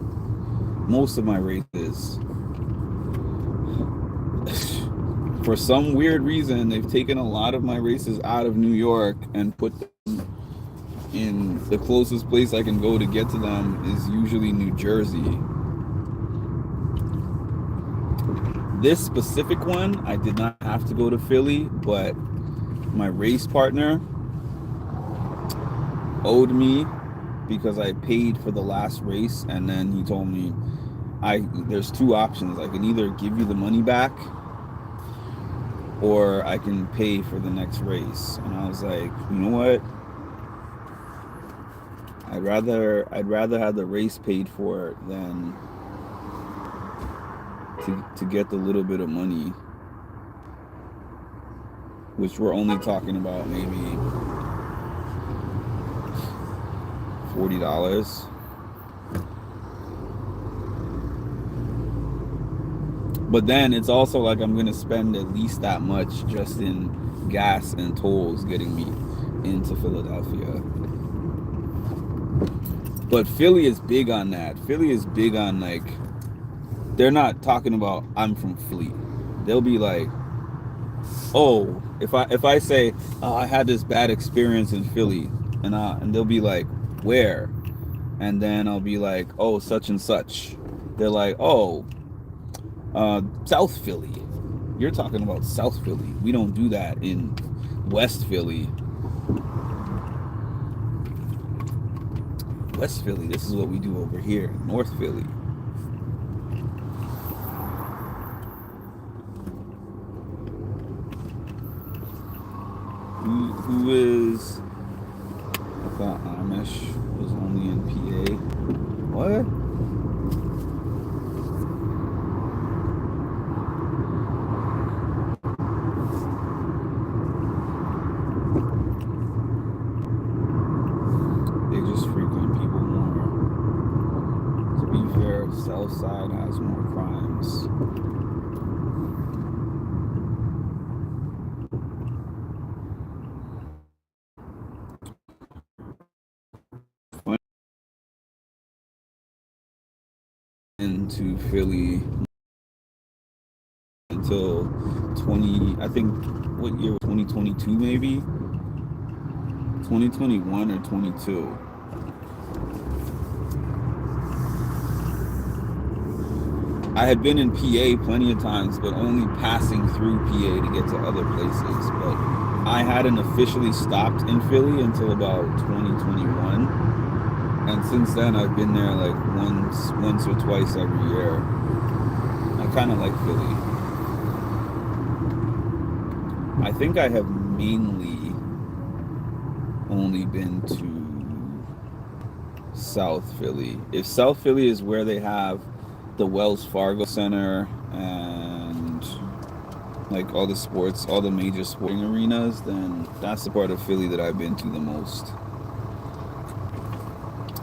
most of my races, for some weird reason, they've taken a lot of my races out of New York and put them in the closest place I can go to get to them is usually New Jersey. This specific one, I did not have to go to Philly, but my race partner owed me because I paid for the last race, and then he told me there's two options. I can either give you the money back or I can pay for the next race. And I was like, you know what? I'd rather have the race paid for than to get the little bit of money, which we're only talking about maybe $40. But then it's also like I'm gonna spend at least that much just in gas and tolls getting me into Philadelphia. But Philly is big on that. Philly is big on, like, they're not talking about I'm from Philly. They'll be like, oh, if I say, oh, I had this bad experience in Philly, and they'll be like, where? And then I'll be like, oh, such and such. They're like, oh, South Philly. You're talking about South Philly. We don't do that in West Philly. West Philly, this is what we do over here. North Philly. Who is... I thought Amish was only in PA. What? Southside has more crimes. Into Philly until I think, what year? 2022 maybe? 2021 or 22. I had been in PA plenty of times, but only passing through PA to get to other places. But I hadn't officially stopped in Philly until about 2021. And since then, I've been there like once or twice every year. I kind of like Philly. I think I have mainly only been to South Philly. If South Philly is where they have the Wells Fargo Center and like all the major sporting arenas, then that's the part of Philly that I've been to the most.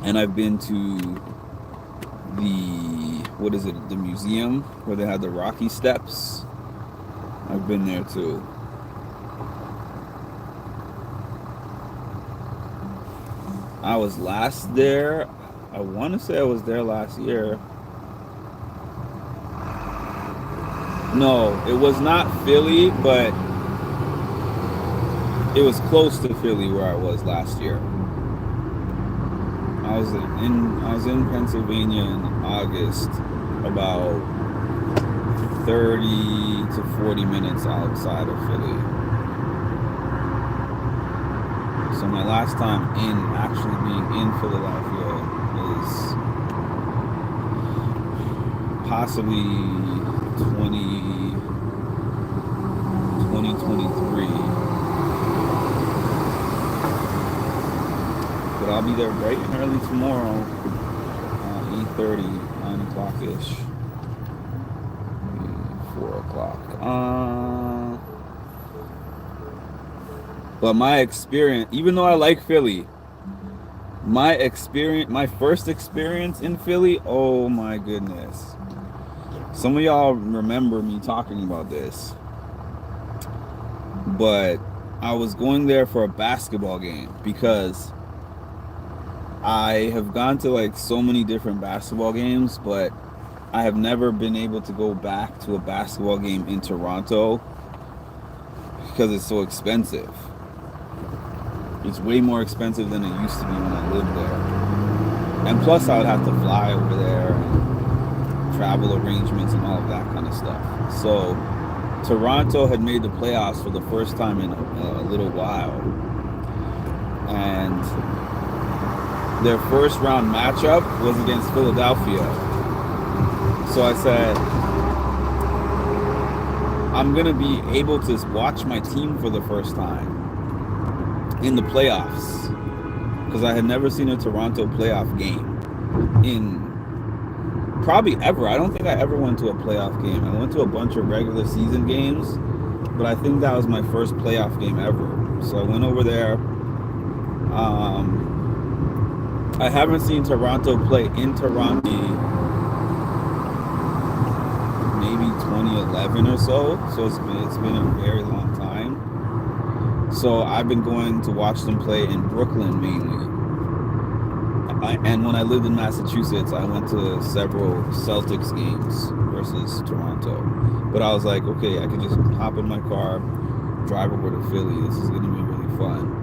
And I've been to the museum where they had the Rocky Steps. I've been there too. I was last there, I want to say I was there last year. No, it was not Philly, but it was close to Philly where I was last year. I was in Pennsylvania in August, about 30 to 40 minutes outside of Philly. So my last time actually being in Philadelphia is possibly 2023. But I'll be there bright and early tomorrow, 8:30, 9 o'clock-ish, 4 o'clock. But my experience, even though I like Philly, my first experience in Philly, oh my goodness. Some of y'all remember me talking about this, but I was going there for a basketball game because I have gone to like so many different basketball games, but I have never been able to go back to a basketball game in Toronto because it's so expensive. It's way more expensive than it used to be when I lived there. And plus I would have to fly over there and travel arrangements and all of that kind of stuff. So Toronto had made the playoffs for the first time in a little while. And their first round matchup was against Philadelphia. So I said, I'm going to be able to watch my team for the first time in the playoffs, because I had never seen a Toronto playoff game in probably ever. I don't think I ever went to a playoff game. I went to a bunch of regular season games, but I think that was my first playoff game ever. So I went over there. I haven't seen Toronto play in Toronto maybe 2011 or so. So it's been a very long time. So I've been going to watch them play in Brooklyn mainly. And when I lived in Massachusetts, I went to several Celtics games versus Toronto. But I was like, okay, I could just hop in my car, drive over to Philly. This is going to be really fun.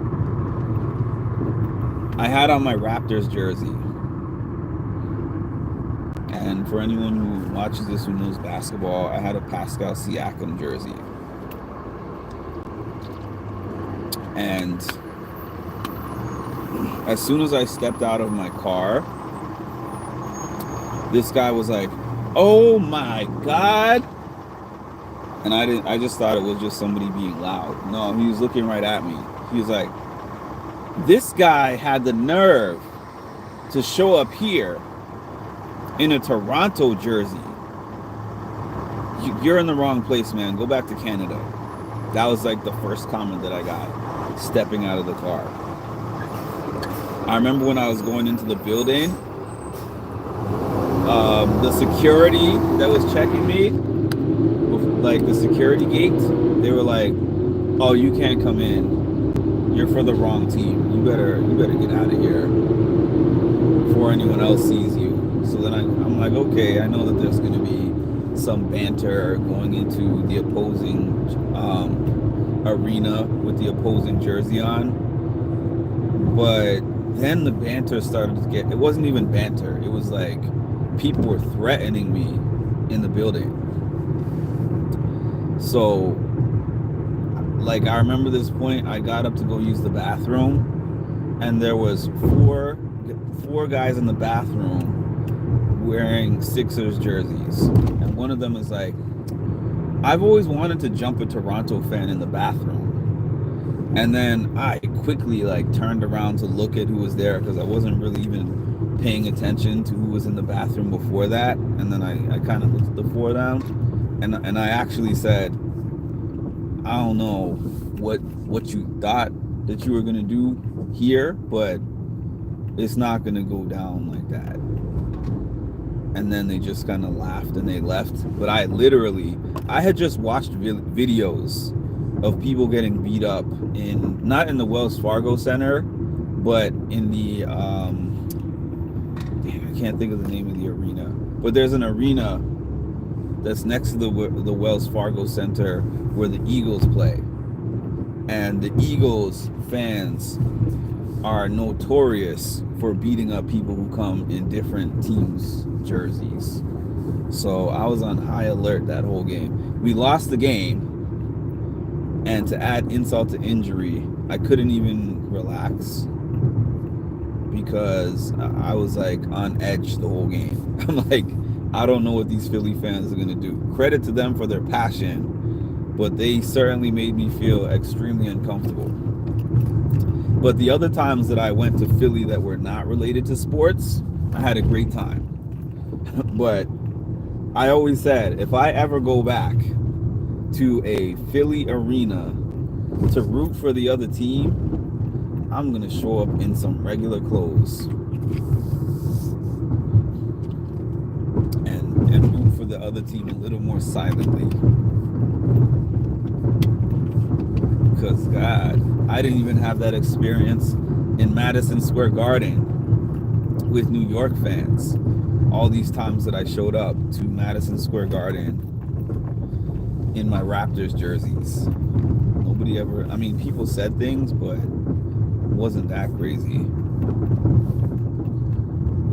I had on my Raptors jersey. And for anyone who watches this who knows basketball, I had a Pascal Siakam jersey. And as soon as I stepped out of my car, this guy was like, "Oh my God." And I just thought it was just somebody being loud. No, he was looking right at me. He was like, "This guy had the nerve to show up here in a Toronto jersey. You're in the wrong place, man. Go back to Canada." That was like the first comment that I got stepping out of the car. I remember when I was going into the building, the security that was checking me, like the security gate, they were like, "Oh, you can't come in. You're for the wrong team. You better get out of here before anyone else sees you." So then I'm like, okay, I know that there's going to be some banter going into the opposing arena with the opposing jersey on. But then the banter started to get, it wasn't even banter. It was like people were threatening me in the building. So, like, I remember this point, I got up to go use the bathroom, and there was four guys in the bathroom wearing Sixers jerseys. And one of them is like, I've always wanted to jump a Toronto fan in the bathroom. And then I quickly like turned around to look at who was there, because I wasn't really even paying attention to who was in the bathroom before that. And then I kind of looked at the four of them, and I actually said, I don't know what you thought that you were gonna do here, but it's not gonna go down like that. And then they just kind of laughed and they left. But I had just watched videos of people getting beat up not in the Wells Fargo Center, but in the I can't think of the name of the arena, but there's an arena that's next to the Wells Fargo Center where the Eagles play, and the Eagles fans are notorious for beating up people who come in different teams' jerseys. So I was on high alert that whole game. We lost the game, and to add insult to injury, I couldn't even relax because I was like on edge the whole game. I'm like, I don't know what these Philly fans are gonna do. Credit to them for their passion, but they certainly made me feel extremely uncomfortable. But the other times that I went to Philly that were not related to sports, I had a great time. But I always said, if I ever go back to a Philly arena to root for the other team, I'm gonna show up in some regular clothes and root for the other team a little more silently. Because God, I didn't even have that experience in Madison Square Garden with New York fans. All these times that I showed up to Madison Square Garden in my Raptors jerseys. Nobody ever, I mean, people said things, but it wasn't that crazy.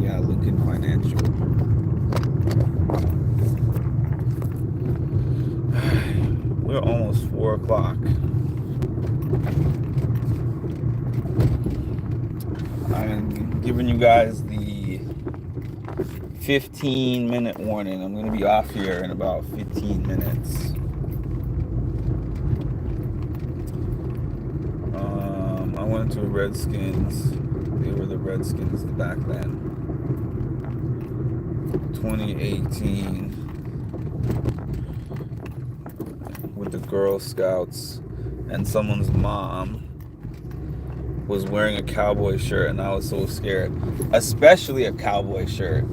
Yeah, Lincoln Financial. We're almost 4 o'clock. I'm giving you guys the 15-minute warning. I'm going to be off here in about 15 minutes. I went to Redskins. They were the Redskins back then. 2018 with the Girl Scouts, and someone's mom was wearing a cowboy shirt, and I was so scared, especially a cowboy shirt.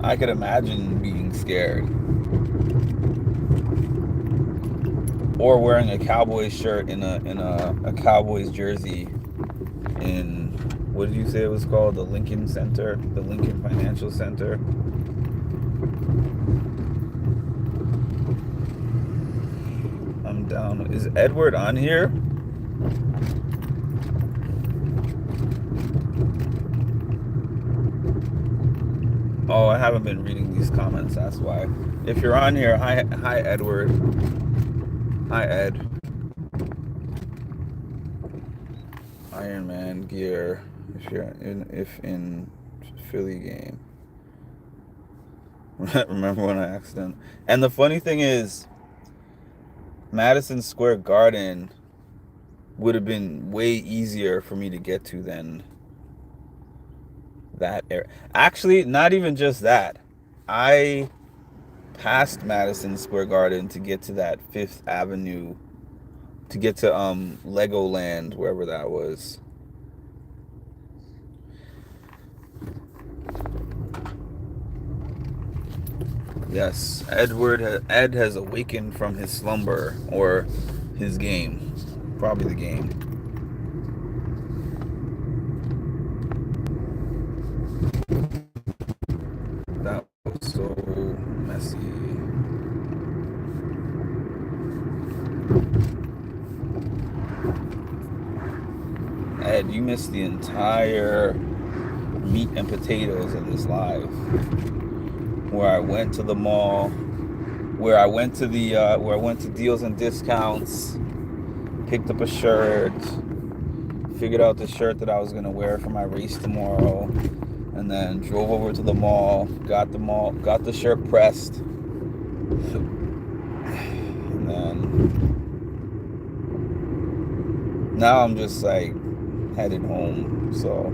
I could imagine being scared. Or wearing a Cowboys shirt in a Cowboys jersey in, what did you say it was called? The Lincoln Center? The Lincoln Financial Center? I'm down. Is Edward on here? Oh, I haven't been reading these comments, that's why. If you're on here, hi Edward. Hi Ed. Iron Man gear if you're in Philly game. Remember when I asked them? And the funny thing is, Madison Square Garden would have been way easier for me to get to than that area. Actually, not even just that. I passed Madison Square Garden to get to that 5th Avenue, to get to Legoland, wherever that was. Yes, Ed has awakened from his slumber, or his game. Probably the game. Ed, you missed the entire meat and potatoes of this live, where I went to the mall, where I went to Deals and Discounts, picked up a shirt, figured out the shirt that I was gonna wear for my race tomorrow, and then drove over to the mall, got the shirt pressed, and then now I'm just like headed home. So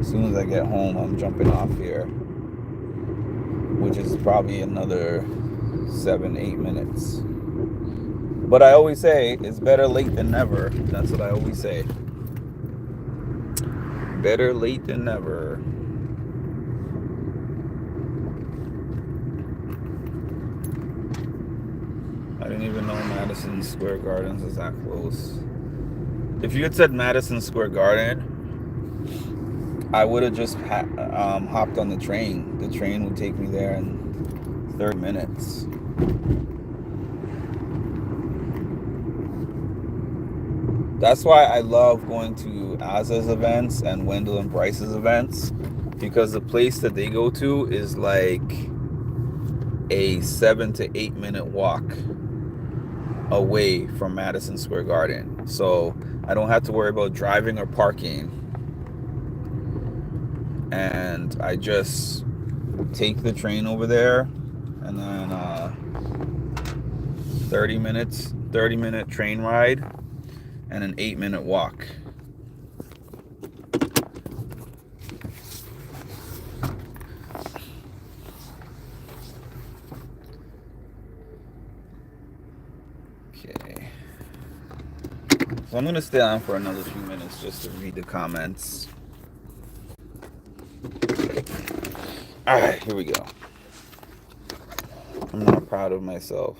as soon as I get home, I'm jumping off here, which is probably another 7-8 minutes. But I always say it's better late than never. That's what I always say. Better late than never. I didn't even know Madison Square Gardens is that close. If you had said Madison Square Garden, I would have just hopped on the train. The train would take me there in 30 minutes. That's why I love going to Azza's events and Wendell and Bryce's events, because the place that they go to is like a 7 to 8 minute walk away from Madison Square Garden. So I don't have to worry about driving or parking. And I just take the train over there, and then 30 minute train ride and an 8-minute walk. Okay. So I'm going to stay on for another few minutes just to read the comments. All right, here we go. I'm not proud of myself.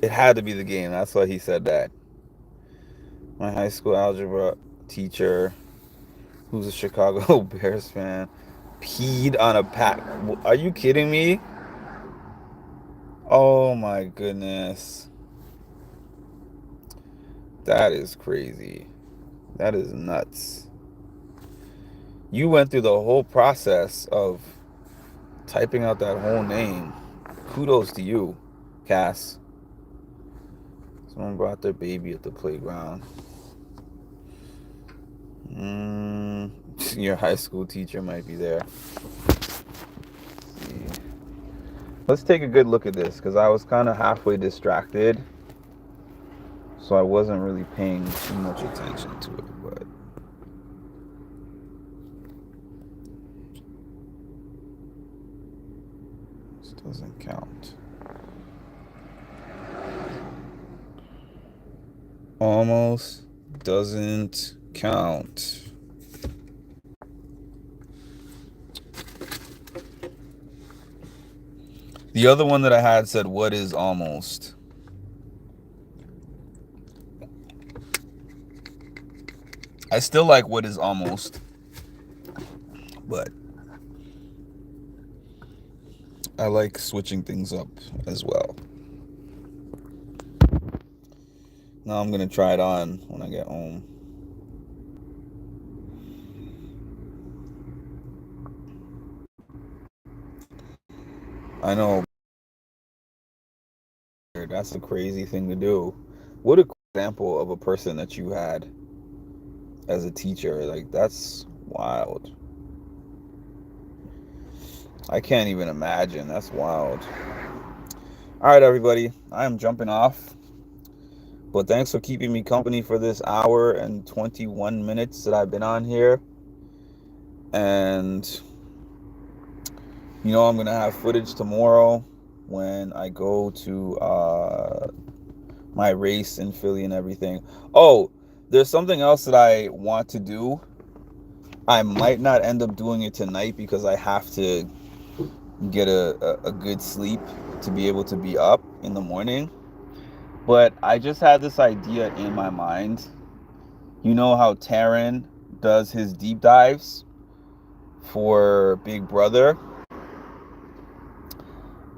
It had to be the game. That's why he said that. My high school algebra teacher, who's a Chicago Bears fan, peed on a pack. Are you kidding me? Oh my goodness. That is crazy. That is nuts. You went through the whole process of typing out that whole name. Kudos to you, Cass. Someone brought their baby at the playground. Your high school teacher might be there. Let's take a good look at this, because I was kind of halfway distracted, so I wasn't really paying too much attention to it, but this doesn't count. Almost doesn't count. The other one that I had said, what is almost? I still like what is almost, but I like switching things up as well. Now I'm going to try it on when I get home. I know. That's a crazy thing to do. What an example of a person that you had as a teacher. Like, that's wild. I can't even imagine. That's wild. All right, everybody. I am jumping off. But thanks for keeping me company for this hour and 21 minutes that I've been on here. And you know, I'm going to have footage tomorrow when I go to my race in Philly and everything. Oh, there's something else that I want to do. I might not end up doing it tonight because I have to get a good sleep to be able to be up in the morning. But I just had this idea in my mind. You know how Taryn does his deep dives for Big Brother?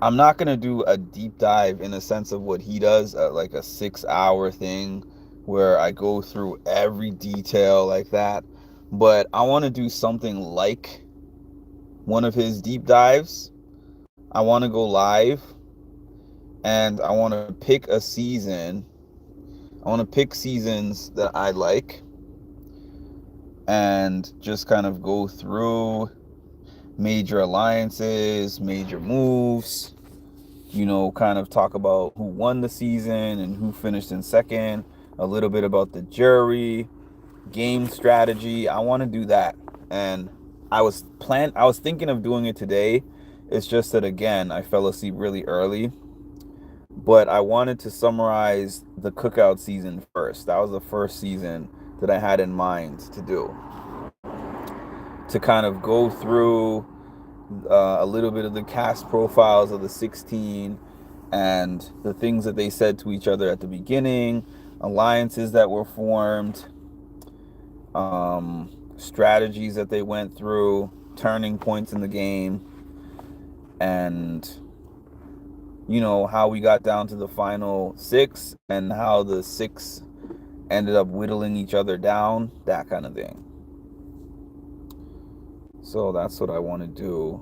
I'm not going to do a deep dive in the sense of what he does, like a 6-hour thing where I go through every detail like that, but I want to do something like one of his deep dives. I want to go live, and I want to pick a season. I want to pick seasons that I like and just kind of go through major alliances, major moves, kind of talk about who won the season and who finished in second, a little bit about the jury, game strategy. I want to do that. And I was thinking of doing it today. It's just that, again, I fell asleep really early. But I wanted to summarize the Cookout season first. That was the first season that I had in mind to do. To kind of go through a little bit of the cast profiles of the 16 and the things that they said to each other at the beginning, alliances that were formed, strategies that they went through, turning points in the game, and how we got down to the final 6 and how the 6 ended up whittling each other down, that kind of thing. So that's what I want to do.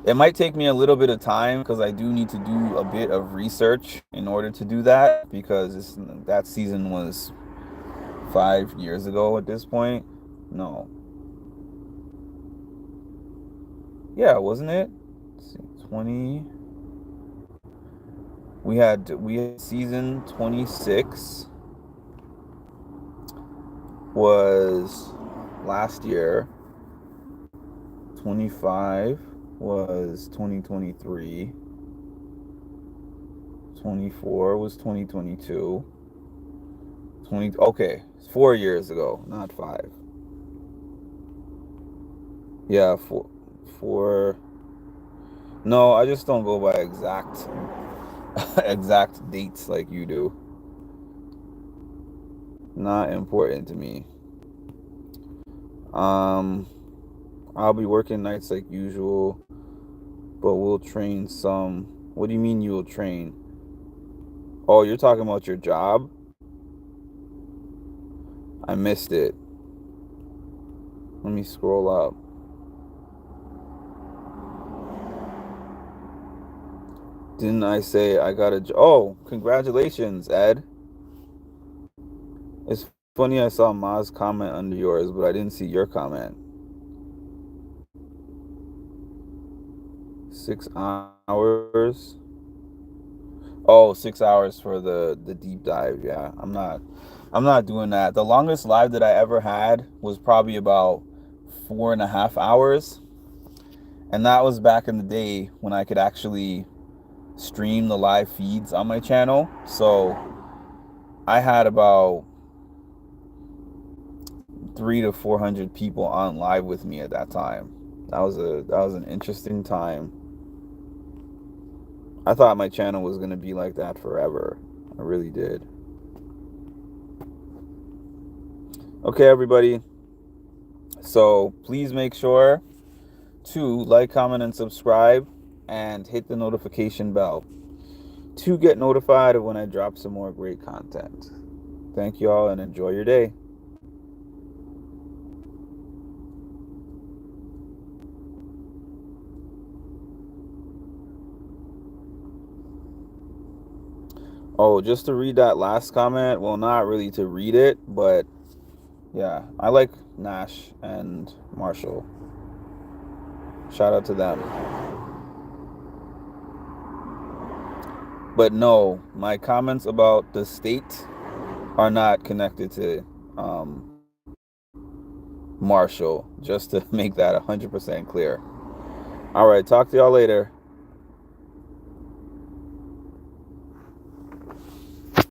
It might take me a little bit of time because I do need to do a bit of research in order to do that, because that season was 5 years ago at this point. No. Yeah, wasn't it? Let's see, 20. We had season 26 was last year. 25 was 2023. 24 was 2022. Okay, 4 years ago, not 5. Yeah, four. No, I just don't go by exact dates like you do. Not important to me. I'll be working nights like usual, but we'll train some. What do you mean you will train? Oh, you're talking about your job? I missed it. Let me scroll up. Didn't I say I got a job? Oh, congratulations, Ed. It's funny, I saw Ma's comment under yours, but I didn't see your comment. 6 hours. Oh, 6 hours for the deep dive. Yeah, I'm not doing that. The longest live that I ever had was probably about 4.5 hours. And that was back in the day when I could actually stream the live feeds on my channel. So I had about 300 to 400 people on live with me at that time. That was an interesting time. I thought my channel was going to be like that forever. I really did. Okay, everybody. So please make sure to like, comment, and subscribe, and hit the notification bell to get notified of when I drop some more great content. Thank you all and enjoy your day. Oh, just to read that last comment. Well, not really to read it, but yeah, I like Nash and Marshall. Shout out to them. But no, my comments about the state are not connected to Marshall, just to make that 100% clear. All right, talk to y'all later.